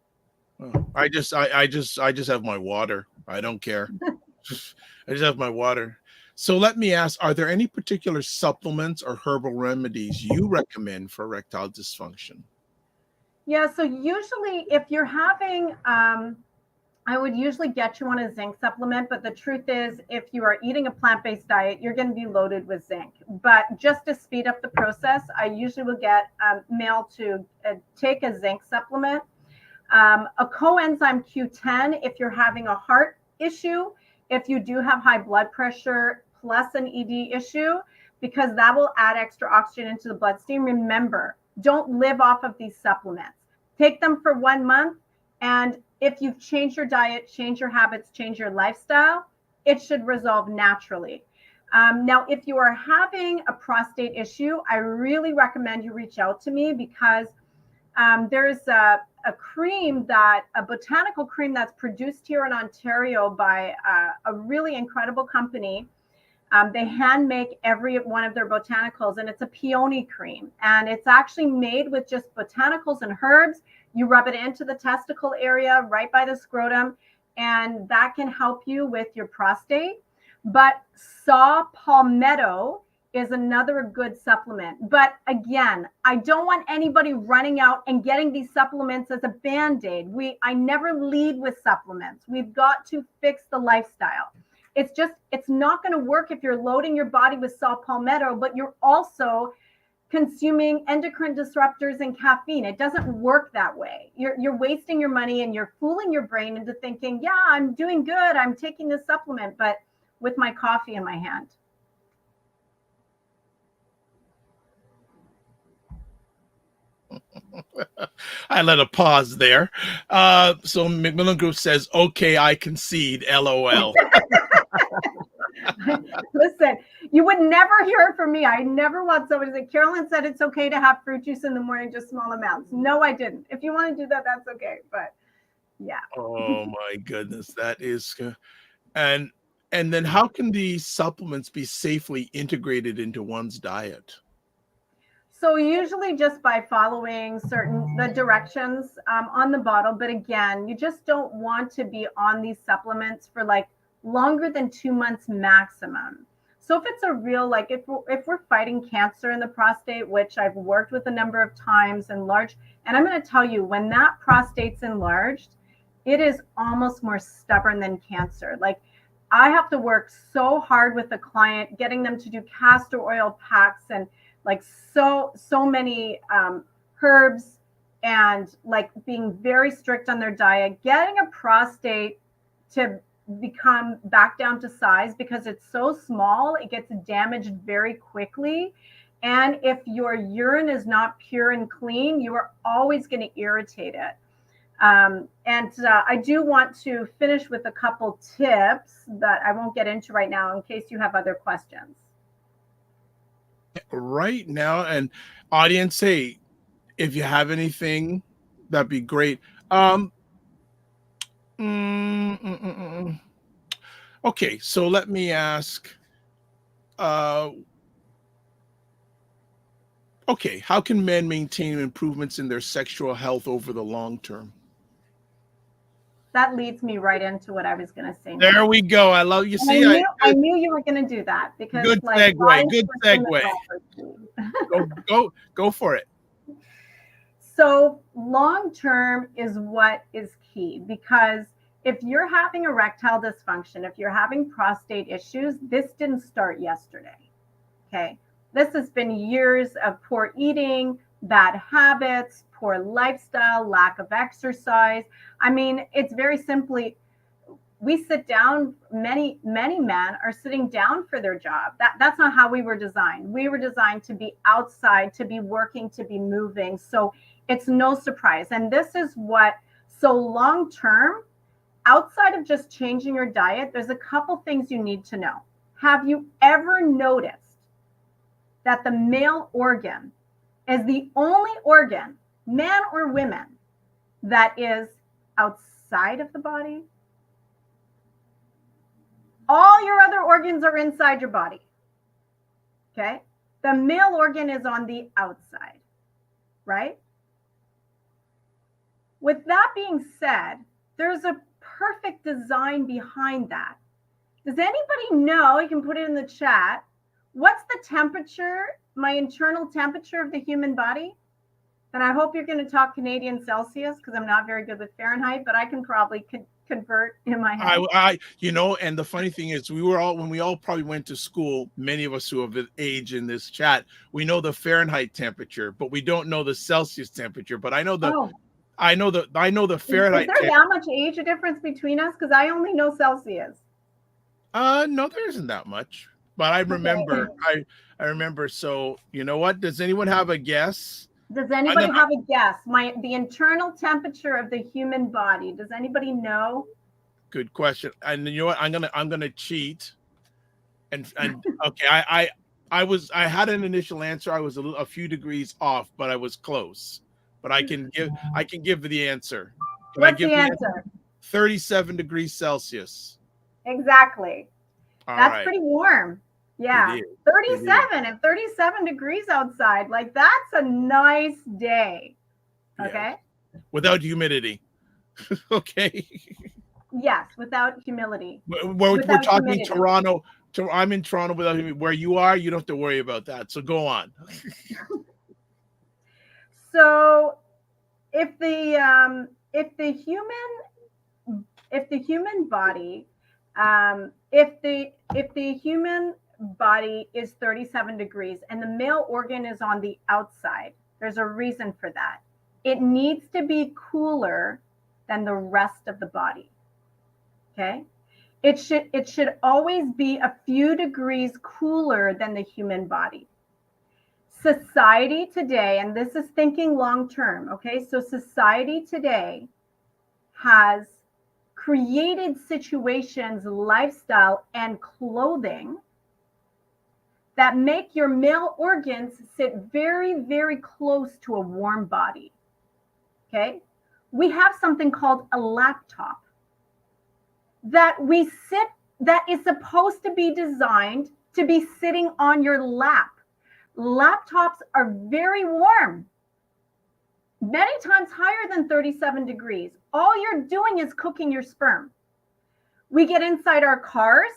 I just have my water. I don't care. I just have my water. So let me ask, are there any particular supplements or herbal remedies you recommend for erectile dysfunction? Yeah, so usually if you're having, I would usually get you on a zinc supplement, but the truth is, if you are eating a plant-based diet, you're going to be loaded with zinc. But just to speed up the process, I usually will get male to take a zinc supplement. A coenzyme Q10 if you're having a heart issue, if you do have high blood pressure plus an ED issue, because that will add extra oxygen into the bloodstream. Remember, don't live off of these supplements. Take them for 1 month, and if you've changed your diet, change your habits, change your lifestyle, it should resolve naturally. Now, if you are having a prostate issue, I really recommend you reach out to me, because there's a botanical cream that's produced here in Ontario by a really incredible company. They hand make every one of their botanicals, and it's a peony cream. And it's actually made with just botanicals and herbs. You rub it into the testicle area right by the scrotum, and that can help you with your prostate. But saw palmetto is another good supplement. But again, I don't want anybody running out and getting these supplements as a Band-Aid. I never lead with supplements. We've got to fix the lifestyle. It's not going to work if you're loading your body with saw palmetto, but you're also consuming endocrine disruptors and caffeine. It doesn't work that way. You're wasting your money and you're fooling your brain into thinking, yeah, I'm doing good, I'm taking this supplement, but with my coffee in my hand. I let a pause there. So McMillan Group says, okay, I concede, LOL. Listen, you would never hear it from me. I never want somebody to say, Carolyn said it's okay to have fruit juice in the morning, just small amounts. No, I didn't. If you want to do that, that's okay. But yeah. Oh my goodness, that is, and then how can these supplements be safely integrated into one's diet? So usually just by following the directions on the bottle. But again, you just don't want to be on these supplements for like longer than 2 months maximum. So if it's a real, like if we're fighting cancer in the prostate, which I've worked with a number of times, enlarged, and I'm going to tell you, when that prostate's enlarged, it is almost more stubborn than cancer. Like I have to work so hard with the client, getting them to do castor oil packs and like so many herbs, and like being very strict on their diet, getting a prostate to become back down to size, because it's so small, it gets damaged very quickly. And if your urine is not pure and clean, you are always going to irritate it. I do want to finish with a couple tips that I won't get into right now in case you have other questions. Right now, and audience, hey, if you have anything, that'd be great. Okay, so let me ask, okay, how can men maintain improvements in their sexual health over the long term? That leads me right into what I was going to say. There we go. I love you. See, I knew you were going to do that, because good like, segue. Good segue. Go for it. So long term is what is key, because if you're having erectile dysfunction, if you're having prostate issues, this didn't start yesterday. Okay, this has been years of poor eating, bad habits, poor lifestyle, lack of exercise. I mean, it's very simply, we sit down, many men are sitting down for their job. That's not how we were designed. We were designed to be outside, to be working, to be moving. So it's no surprise. And this is what, so long term, outside of just changing your diet, there's a couple things you need to know. Have you ever noticed that the male organ is the only organ, man or women, that is outside of the body? All your other organs are inside your body. Okay? The male organ is on the outside, right? With that being said, there's a perfect design behind that. Does anybody know, you can put it in the chat, what's the temperature, my internal temperature of the human body? And I hope you're going to talk Canadian Celsius, because I'm not very good with Fahrenheit, but I can probably convert in my head. I and the funny thing is, when we all probably went to school, many of us who have age in this chat, we know the Fahrenheit temperature, but we don't know the Celsius temperature. But I know the Fahrenheit. Is there that much age difference between us? Because I only know Celsius. No, there isn't that much. But I remember, okay. I remember. So you know what? Does anyone have a guess? Does anybody have a guess? The internal temperature of the human body. Does anybody know? Good question. And you know what? I'm gonna cheat. And okay, I had an initial answer. I was a few degrees off, but I was close. But I can give the answer. What's the answer? 37 degrees Celsius. Exactly. That's pretty warm. Yeah. 37 and 37 degrees outside. Like, that's a nice day. Okay. Yeah. Without humidity. Okay. Yes, without humidity. We're talking humidity. Toronto. I'm in Toronto without humidity. Where you are, you don't have to worry about that. So go on. So if the human body is 37 degrees and the male organ is on the outside, there's a reason for that. It needs to be cooler than the rest of the body. Okay? It should always be a few degrees cooler than the human body. Society today, and this is thinking long term, okay? So society today has created situations, lifestyle, and clothing that make your male organs sit very, very close to a warm body. Okay? We have something called a laptop that is supposed to be designed to be sitting on your lap. Laptops are very warm, many times higher than 37 degrees. All you're doing is cooking your sperm. We get inside our cars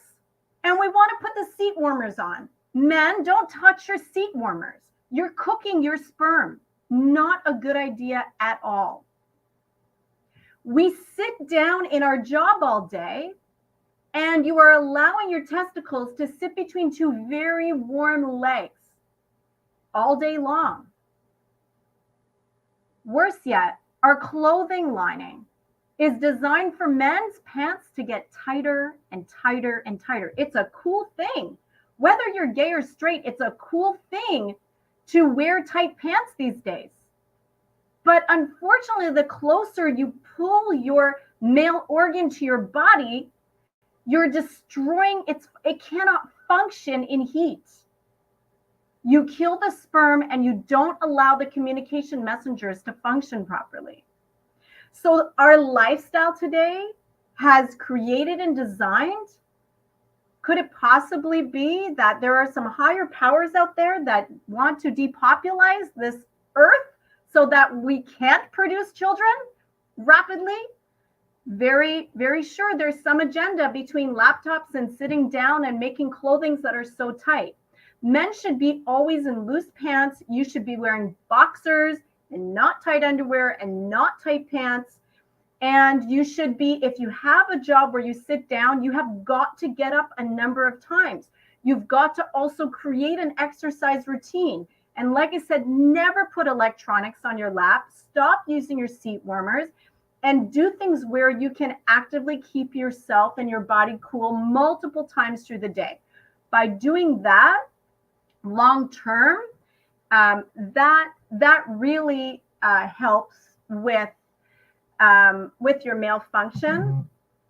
and we want to put the seat warmers on. Men, don't touch your seat warmers. You're cooking your sperm. Not a good idea at all. We sit down in our job all day and you are allowing your testicles to sit between two very warm legs all day long. Worse yet, our clothing lining is designed for men's pants to get tighter and tighter and tighter. It's a cool thing. Whether you're gay or straight, it's a cool thing to wear tight pants these days. But unfortunately, the closer you pull your male organ to your body, you're destroying it cannot function in heat. You kill the sperm and you don't allow the communication messengers to function properly. So our lifestyle today has created and designed. Could it possibly be that there are some higher powers out there that want to depopulize this earth so that we can't produce children rapidly? Very, very sure there's some agenda between laptops and sitting down and making clothing that are so tight. Men should be always in loose pants. You should be wearing boxers and not tight underwear and not tight pants. And you should be, if you have a job where you sit down, you have got to get up a number of times. You've got to also create an exercise routine. And like I said, never put electronics on your lap. Stop using your seat warmers and do things where you can actively keep yourself and your body cool multiple times through the day. By doing that, long term, that really helps with your male function.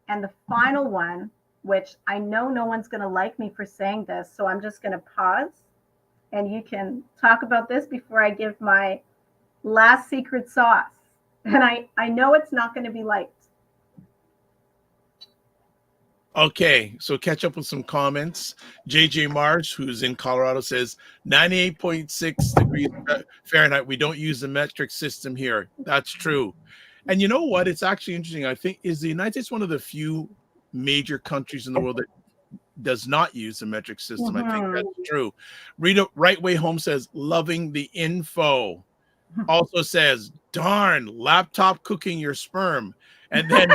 And the final one, which I know no one's going to like me for saying this, so I'm just going to pause and you can talk about this before I give my last secret sauce. And I know it's not going to be liked. Okay, so catch up with some comments. JJ Mars, who's in Colorado, says 98.6 degrees Fahrenheit. We don't use the metric system here. That's true. And you know what? It's actually interesting. I think is the United States one of the few major countries in the world that does not use the metric system. I think that's true. Rita Right Way Home says, loving the info. Also says, darn, laptop cooking your sperm. And then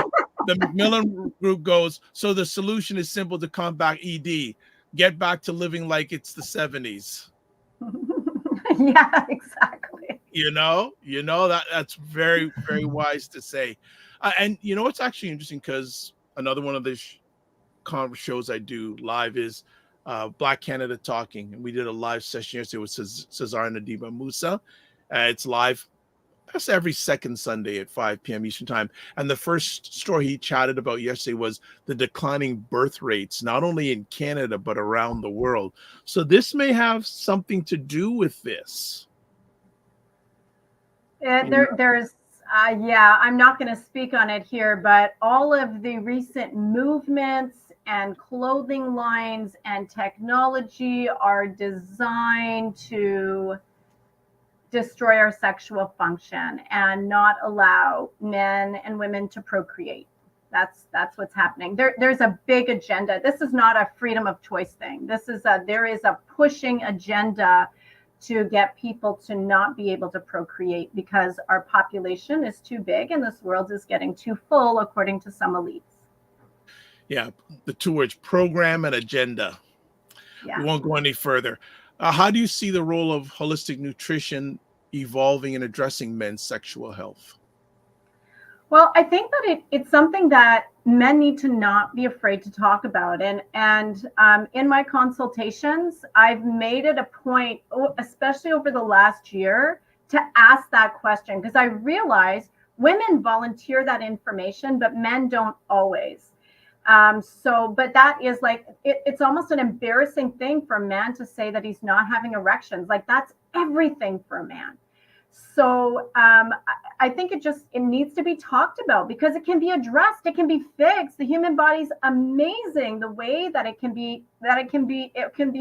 the Macmillan group goes, so the solution is simple to combat ED. Get back to living like it's the 70s. Yeah, exactly. You know that's very, very wise to say. And you know, it's actually interesting because another one of the shows I do live is Black Canada Talking. And we did a live session yesterday with Cesar Nadima Musa. It's live. That's every second Sunday at 5 p.m. Eastern time. And the first story he chatted about yesterday was the declining birth rates, not only in Canada, but around the world. So this may have something to do with this. There's, I'm not going to speak on it here, but all of the recent movements and clothing lines and technology are designed to destroy our sexual function and not allow men and women to procreate. That's what's happening. There's a big agenda. This is not a freedom of choice thing. There is a pushing agenda to get people to not be able to procreate because our population is too big and this world is getting too full, according to some elites. Yeah, the two words, program and agenda. Yeah. We won't go any further. How do you see the role of holistic nutrition evolving and addressing men's sexual health? Well, I think that it's something that men need to not be afraid to talk about. And in my consultations, I've made it a point, especially over the last year, to ask that question because I realize women volunteer that information, but men don't always. But that is like, it's almost an embarrassing thing for a man to say that he's not having erections. Like, that's everything for a man. So I think it needs to be talked about, because it can be addressed, it can be fixed. The human body's amazing, the way that it can be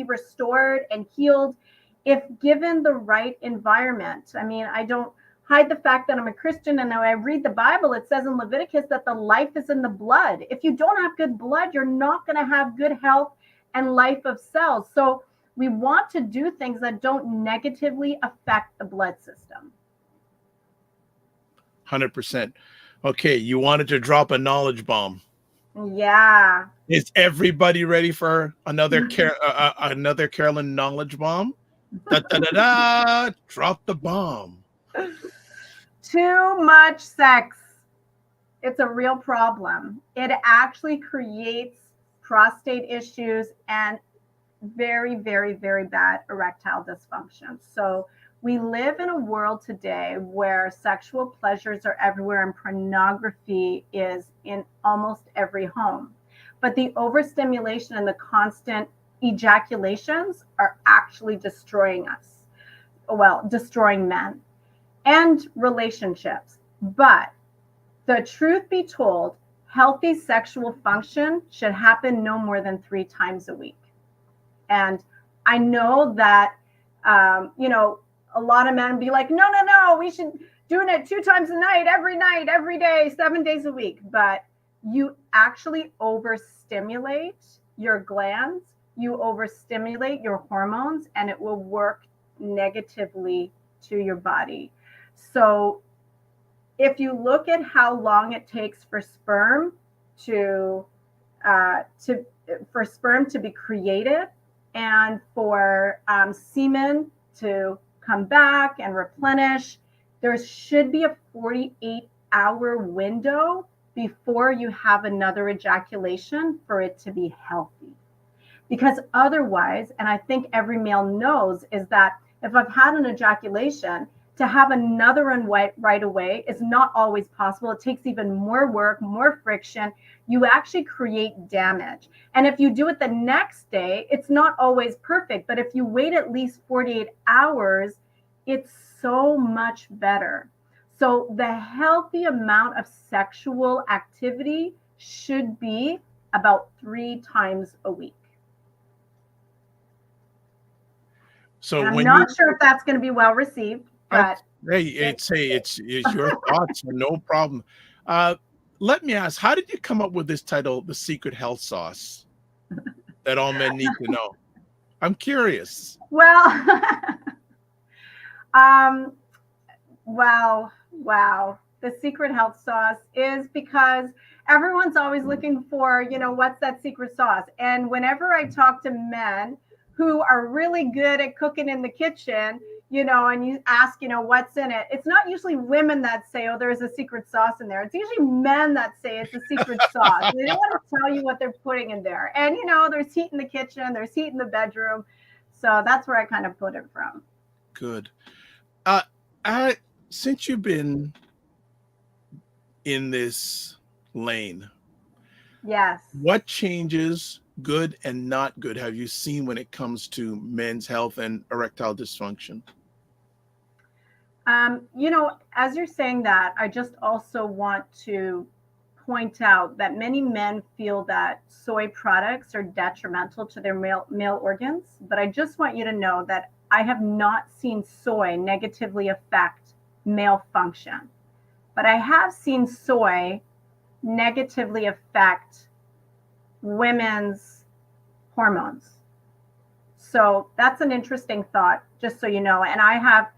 restored and healed if given the right environment. I mean, I don't hide the fact that I'm a Christian, and when I read the Bible, it says in Leviticus that the life is in the blood. If you don't have good blood, you're not going to have good health and life of cells. So we want to do things that don't negatively affect the blood system. 100%. Okay, you wanted to drop a knowledge bomb. Yeah. Is everybody ready for another Carolyn knowledge bomb? Da, da, da, da. Drop the bomb. Too much sex. It's a real problem. It actually creates prostate issues and very, very, very bad erectile dysfunction. So we live in a world today where sexual pleasures are everywhere and pornography is in almost every home. But the overstimulation and the constant ejaculations are actually destroying us. Well, destroying men and relationships. But the truth be told, healthy sexual function should happen no more than 3 times a week. And I know that, a lot of men be like, no, we should doing it 2 times a night, every day, 7 days a week. But you actually overstimulate your glands, you overstimulate your hormones, and it will work negatively to your body. So if you look at how long it takes for sperm to be created and for semen to come back and replenish, there should be a 48-hour window before you have another ejaculation for it to be healthy. Because otherwise, and I think every male knows, is that if I've had an ejaculation, to have another one right away is not always possible. It takes even more work, more friction. You actually create damage. And if you do it the next day, it's not always perfect. But if you wait at least 48 hours, it's so much better. So the healthy amount of sexual activity should be about 3 times a week. So I'm not sure if that's going to be well received. But it's your thoughts, no problem. Let me ask, how did you come up with this title, The Secret Health Sauce, that all men need to know? I'm curious. Well, wow. The Secret Health Sauce is because everyone's always looking for, what's that secret sauce? And whenever I talk to men who are really good at cooking in the kitchen, and you ask, what's in it, it's not usually women that say, oh, there's a secret sauce in there. It's usually men that say it's a secret sauce. They don't want to tell you what they're putting in there. And, there's heat in the kitchen, there's heat in the bedroom. So that's where I kind of put it from. Good. Since you've been in this lane, yes, what changes, good and not good, have you seen when it comes to men's health and erectile dysfunction? As you're saying that, I just also want to point out that many men feel that soy products are detrimental to their male organs. But I just want you to know that I have not seen soy negatively affect male function. But I have seen soy negatively affect women's hormones. So that's an interesting thought, just so you know. And I have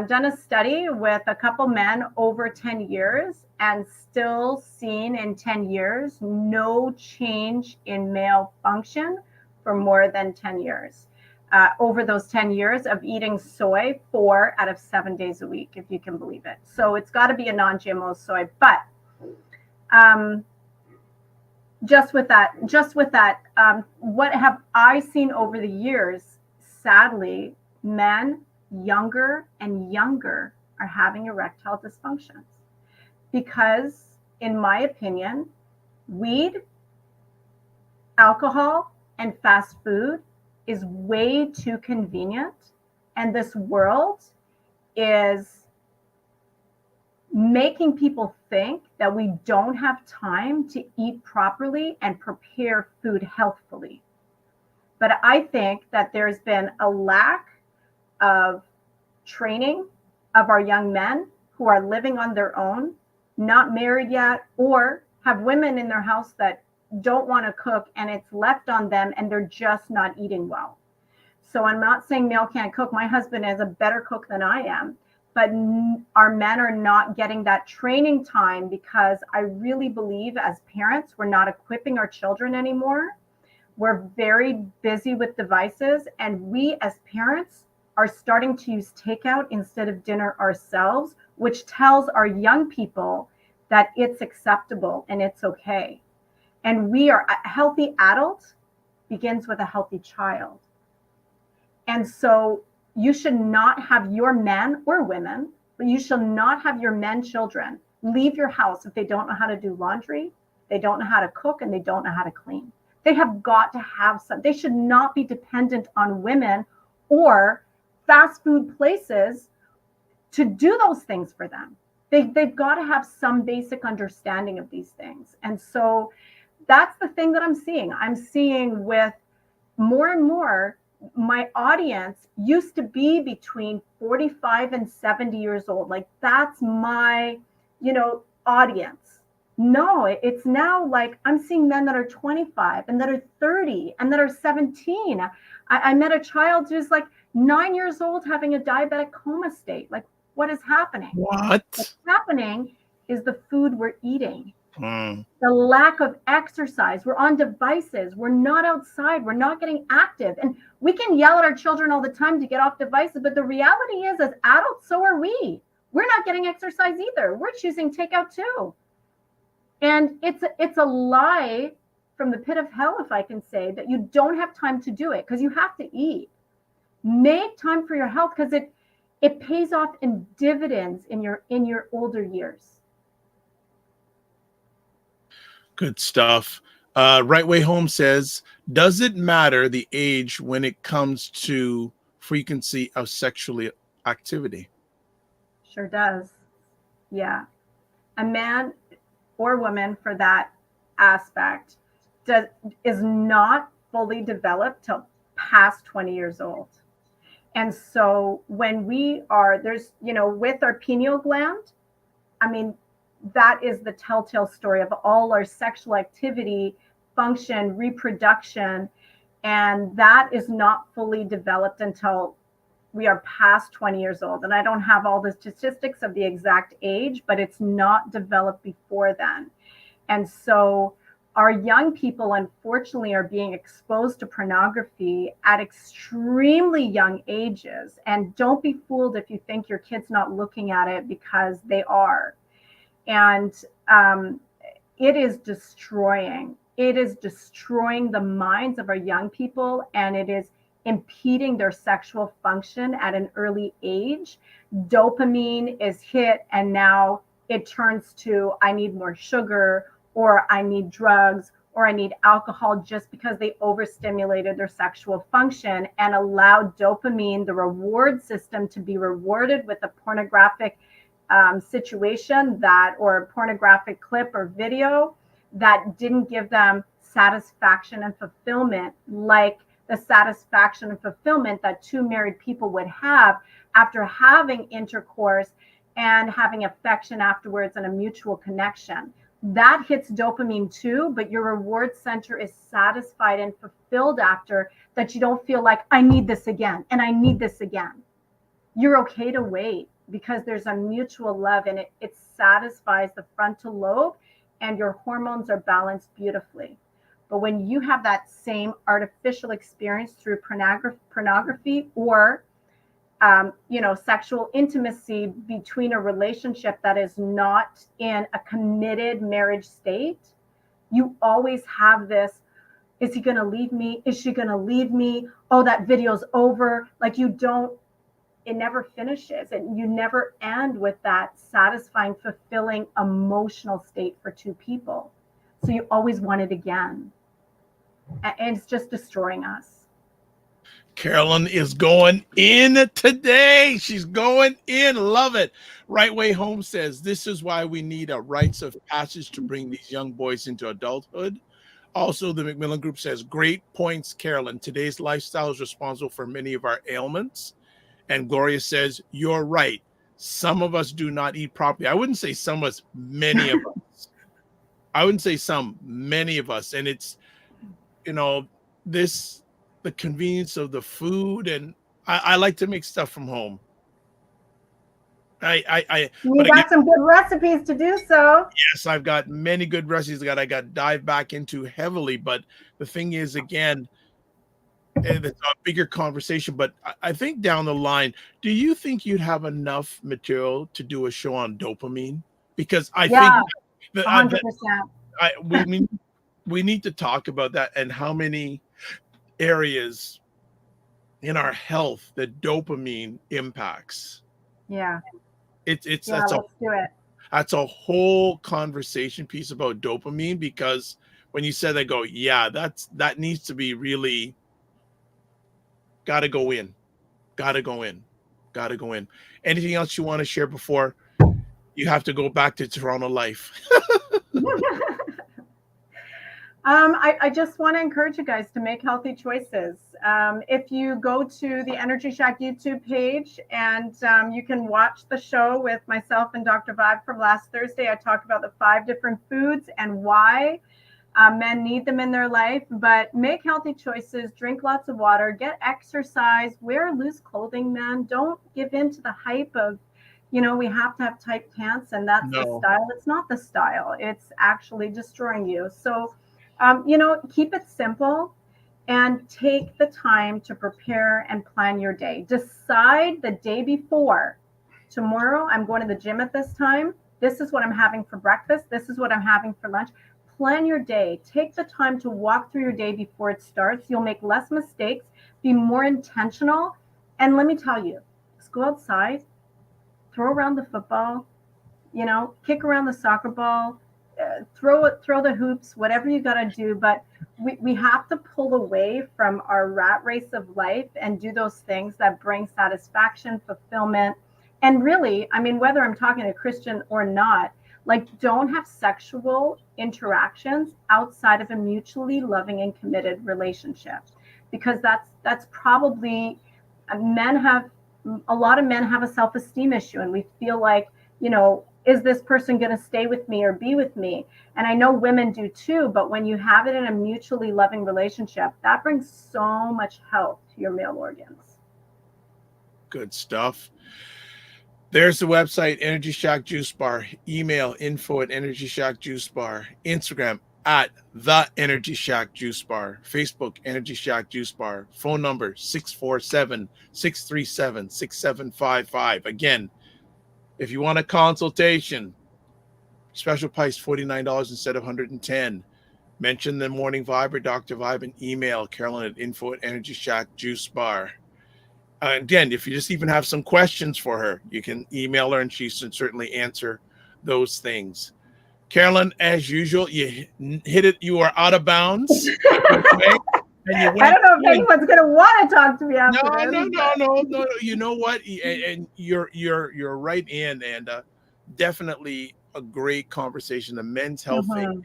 done a study with a couple men over 10 years and still seen in 10 years no change in male function for more than 10 years. Over those 10 years of eating soy 4 out of 7 days a week, if you can believe it. So it's got to be a non-GMO soy. But just with that, what have I seen over the years? Sadly, men younger and younger are having erectile dysfunctions. because, in my opinion, weed, alcohol, and fast food is way too convenient. And this world is making people think that we don't have time to eat properly and prepare food healthfully. But I think that there's been a lack of training of our young men who are living on their own, not married yet, or have women in their house that don't want to cook and it's left on them and they're just not eating well. So I'm not saying male can't cook. My husband is a better cook than I am, but our men are not getting that training time because I really believe as parents, we're not equipping our children anymore. We're very busy with devices, and we as parents are starting to use takeout instead of dinner ourselves, which tells our young people that it's acceptable and it's okay. And a healthy adult begins with a healthy child. And so you should not have your men or women, but you should not have your men children leave your house if they don't know how to do laundry, they don't know how to cook, and they don't know how to clean. They have got to have some. They should not be dependent on women or fast food places to do those things for them. They've got to have some basic understanding of these things. And so that's the thing that I'm seeing. I'm seeing with more and more, my audience used to be between 45 and 70 years old. Like that's my, audience. No, it's now like I'm seeing men that are 25 and that are 30 and that are 17. I met a child who's like 9 years old having a diabetic coma state. Like, what is happening? What's happening is the food we're eating. The lack of exercise. We're on devices. We're not outside. We're not getting active. And we can yell at our children all the time to get off devices. But the reality is, as adults, so are we. We're not getting exercise either. We're choosing takeout too. And it's a lie from the pit of hell, if I can say, that you don't have time to do it because you have to eat. Make time for your health because it pays off in dividends in your older years. Good stuff. Right Way Home says, does it matter the age when it comes to frequency of sexual activity? Sure does. Yeah. A man or woman for that aspect is not fully developed till past 20 years old. And so when with our pineal gland, I mean, that is the telltale story of all our sexual activity, function, reproduction, and that is not fully developed until we are past 20 years old. And I don't have all the statistics of the exact age, but it's not developed before then. And so our young people, unfortunately, are being exposed to pornography at extremely young ages. And don't be fooled if you think your kid's not looking at it, because they are. And it is destroying the minds of our young people, and it is impeding their sexual function at an early age. Dopamine is hit, and now it turns to, I need more sugar, or I need drugs, or I need alcohol, just because they overstimulated their sexual function and allowed dopamine, the reward system, to be rewarded with a pornographic situation or a pornographic clip or video that didn't give them satisfaction and fulfillment, like the satisfaction and fulfillment that two married people would have after having intercourse and having affection afterwards and a mutual connection. That hits dopamine too, but your reward center is satisfied and fulfilled after that. You don't feel like I need this again and I need this again. You're okay to wait because there's a mutual love, and it satisfies the frontal lobe, and your hormones are balanced beautifully. But when you have that same artificial experience through pornography or sexual intimacy between a relationship that is not in a committed marriage state, you always have this, is he going to leave me? Is she going to leave me? Oh, that video's over. Like, you don't it never finishes, and you never end with that satisfying, fulfilling emotional state for two people. So you always want it again. And it's just destroying us. Carolyn is going in today. She's going in. Love it. Right Way Home says, this is why we need a rites of passage to bring these young boys into adulthood. Also, the Macmillan Group says, great points, Carolyn. Today's lifestyle is responsible for many of our ailments. And Gloria says, you're right. Some of us do not eat properly. I wouldn't say some of us, many of us. I wouldn't say some, many of us. And it's, the convenience of the food. And I like to make stuff from home. You got some good recipes to do so. Yes, I've got many good recipes that I got to dive back into heavily. But the thing is, again, it's a bigger conversation, but I think down the line, do you think you'd have enough material to do a show on dopamine? Because I think 100%. We need to talk about that and how many areas in our health that dopamine impacts. Yeah. That's a whole conversation piece about dopamine, because when you said, I go, yeah, that needs to be really got to go in. Anything else you want to share before you have to go back to Toronto life? I just want to encourage you guys to make healthy choices. If you go to the Energy Shack YouTube page, and you can watch the show with myself and Dr. Vibe from last Thursday, I talked about the 5 different foods and why men need them in their life. But make healthy choices, drink lots of water, get exercise, wear loose clothing, men. Don't give in to the hype of, we have to have tight pants and that's the style. It's not the style. It's actually destroying you. So, keep it simple and take the time to prepare and plan your day. Decide the day before. Tomorrow, I'm going to the gym at this time. This is what I'm having for breakfast. This is what I'm having for lunch. Plan your day. Take the time to walk through your day before it starts. You'll make less mistakes, be more intentional. And let me tell you, just go outside, throw around the football, kick around the soccer ball, throw the hoops, whatever you got to do. But we have to pull away from our rat race of life and do those things that bring satisfaction, fulfillment. And really, whether I'm talking to a Christian or not, don't have sexual interactions outside of a mutually loving and committed relationship, because that's probably a lot of men have a self-esteem issue, and we feel like, is this person going to stay with me or be with me? And I know women do too, but when you have it in a mutually loving relationship, that brings so much health to your male organs. Good stuff. There's the website, Energy Shack Juice Bar. Email info@Energy Shack Juice Bar. Instagram @The Energy Shack Juice Bar. Facebook, Energy Shack Juice Bar. Phone number 647-637-6755. Again, if you want a consultation, special price $49 instead of $110. Mention the Morning Vibe or Dr. Vibe and email Carolyn at info@Energy Shack Juice Bar. Again, if you just even have some questions for her, you can email her and she can certainly answer those things. Carolyn, as usual, you hit it. You are out of bounds. I don't know if anyone's going to want to talk to me after this. No. You know what? And you're right in, and definitely a great conversation. The men's health thing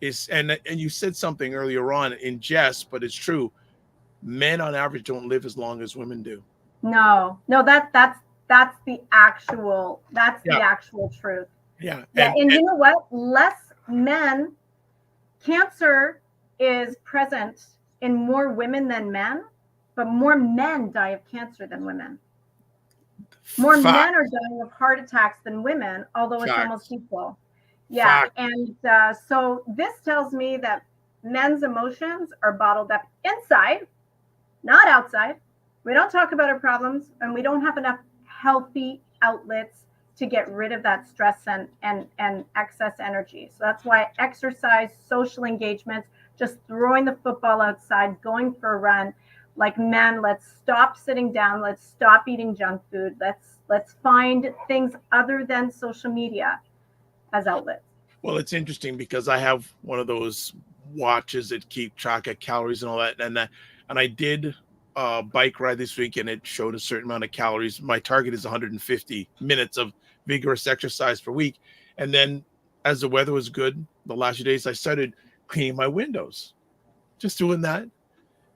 is, and you said something earlier on in jest, but it's true. Men on average don't live as long as women do. No, that's the actual truth. Yeah. And you know what? Less men, cancer is present in more women than men, but more men die of cancer than women. More men are dying of heart attacks than women, although it's almost equal. Yeah. And so this tells me that men's emotions are bottled up inside, not outside. We don't talk about our problems, and we don't have enough healthy outlets to get rid of that stress and excess energy. So that's why exercise, social engagements, just throwing the football outside, going for a run, like, man, let's stop sitting down. Let's stop eating junk food. Let's find things other than social media as outlets. Well, it's interesting because I have one of those watches that keep track of calories and all that, and I did a bike ride this week, and it showed a certain amount of calories. My target is 150 minutes of vigorous exercise per week, and then as the weather was good the last few days, I started cleaning my windows, just doing that,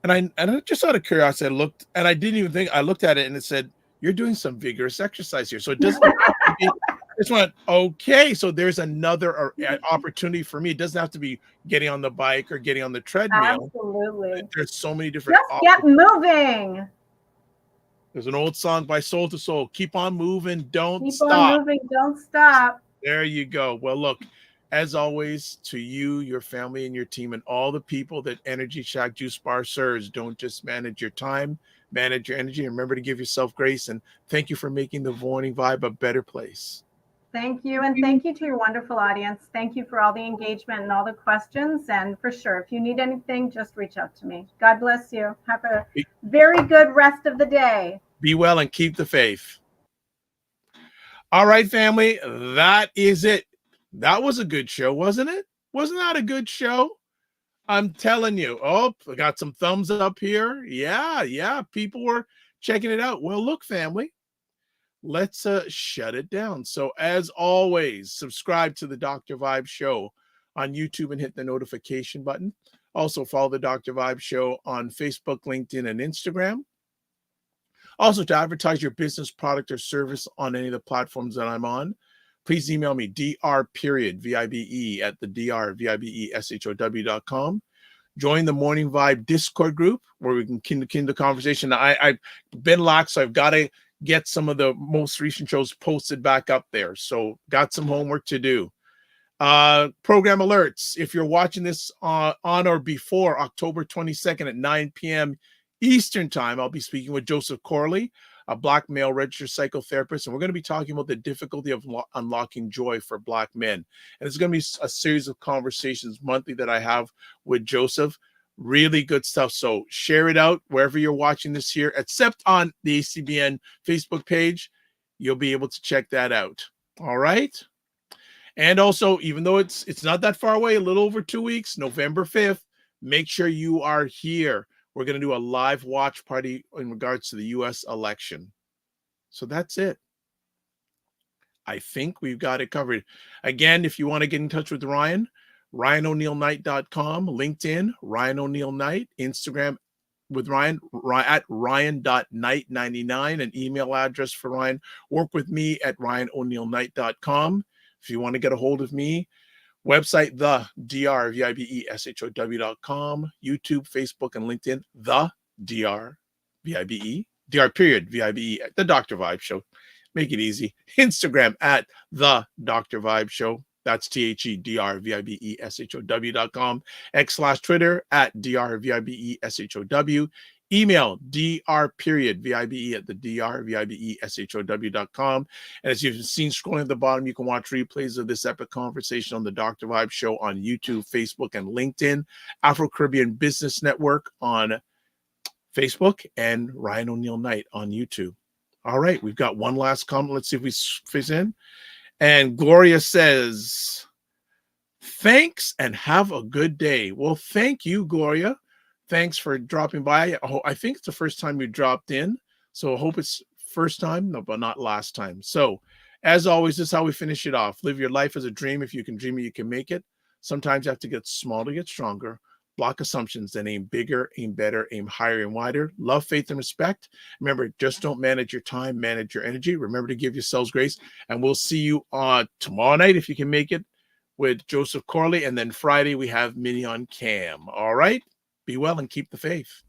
and I just out of curiosity, I looked, and I didn't even think, I looked at it, and it said, "You're doing some vigorous exercise here," so it doesn't have to be. Just went, okay, so there's another opportunity for me. It doesn't have to be getting on the bike or getting on the treadmill. Absolutely. There's so many different Just get moving. There's an old song by Soul to Soul. Keep on moving, don't Keep stop. on moving, don't stop. There you go. Well, look, as always, to you, your family, and your team, and all the people that Energy Shack Juice Bar serves, don't just manage your time, manage your energy, and remember to give yourself grace. And thank you for making the Morning Vibe a better place. Thank you. And thank you to your wonderful audience. Thank you for all the engagement and all the questions. And for sure, if you need anything, just reach out to me. God bless you. Have a very good rest of the day. Be well and keep the faith. All right, family, that is it. That was a good show, wasn't it? Wasn't that a good show? I'm telling you. Oh, I got some thumbs up here. Yeah. People were checking it out. Well, look, family. Let's shut it down. So as always, subscribe to the Dr. Vibe Show on YouTube and hit the notification button. Also follow the Dr. Vibe Show on Facebook, LinkedIn, and Instagram. Also, to advertise your business, product, or service on any of the platforms that I'm on, please email me, dr.vibe at the drvibeshow.com. Join the Morning Vibe Discord group where we can continue the conversation. I've been locked, so I've got to get some of the most recent shows posted back up there. So got some homework to do. Program alerts. If you're watching this on or before October 22nd at 9 p.m. Eastern time, I'll be speaking with Joseph Corley, a Black male registered psychotherapist, and we're going to be talking about the difficulty of unlocking joy for Black men. And it's going to be a series of conversations monthly that I have with Joseph. Really good stuff. So share it out wherever you're watching this here, except on the ACBN Facebook page. You'll be able to check that out. All right. And also, even though it's not that far away, a little over 2 weeks, November 5th, make sure you are here. We're going to do a live watch party in regards to the U.S. election. So that's it. I think we've got it covered. Again, if you want to get in touch with Ryan, RyanOneilKnight.com, LinkedIn, Ryan Oneil Knight, Instagram with Ryan at Ryan.Knight99, an email address for Ryan. Work with me at RyanOneilKnight.com. If you want to get a hold of me, website, the drvibeshow.com, YouTube, Facebook, and LinkedIn, the drvibe, the Dr. Vibe Show. Make it easy. Instagram at the Dr. Vibe Show. That's THEDRVIBESHOW.com. X/Twitter at DRVIBESHOW. Email dr.vibe at the drvibeshow.com. And as you've seen scrolling at the bottom, you can watch replays of this epic conversation on the Dr. Vibe Show on YouTube, Facebook, and LinkedIn, Afro Caribbean Business Network on Facebook, and Ryan Oneil Knight on YouTube. All right, we've got one last comment. Let's see if we fit in. And Gloria says, thanks and have a good day. Well, thank you, Gloria. Thanks for dropping by. I think it's the first time you dropped in. So I hope it's first time, no, but not last time. So as always, this is how we finish it off. Live your life as a dream. If you can dream it, you can make it. Sometimes you have to get small to get stronger. Block assumptions, then aim bigger, aim better, aim higher and wider. Love, faith, and respect. Remember, just don't manage your time, manage your energy. Remember to give yourselves grace. And we'll see you tomorrow night, if you can make it, with Joseph Corley. And then Friday, we have Minnie on cam. All right? Be well and keep the faith.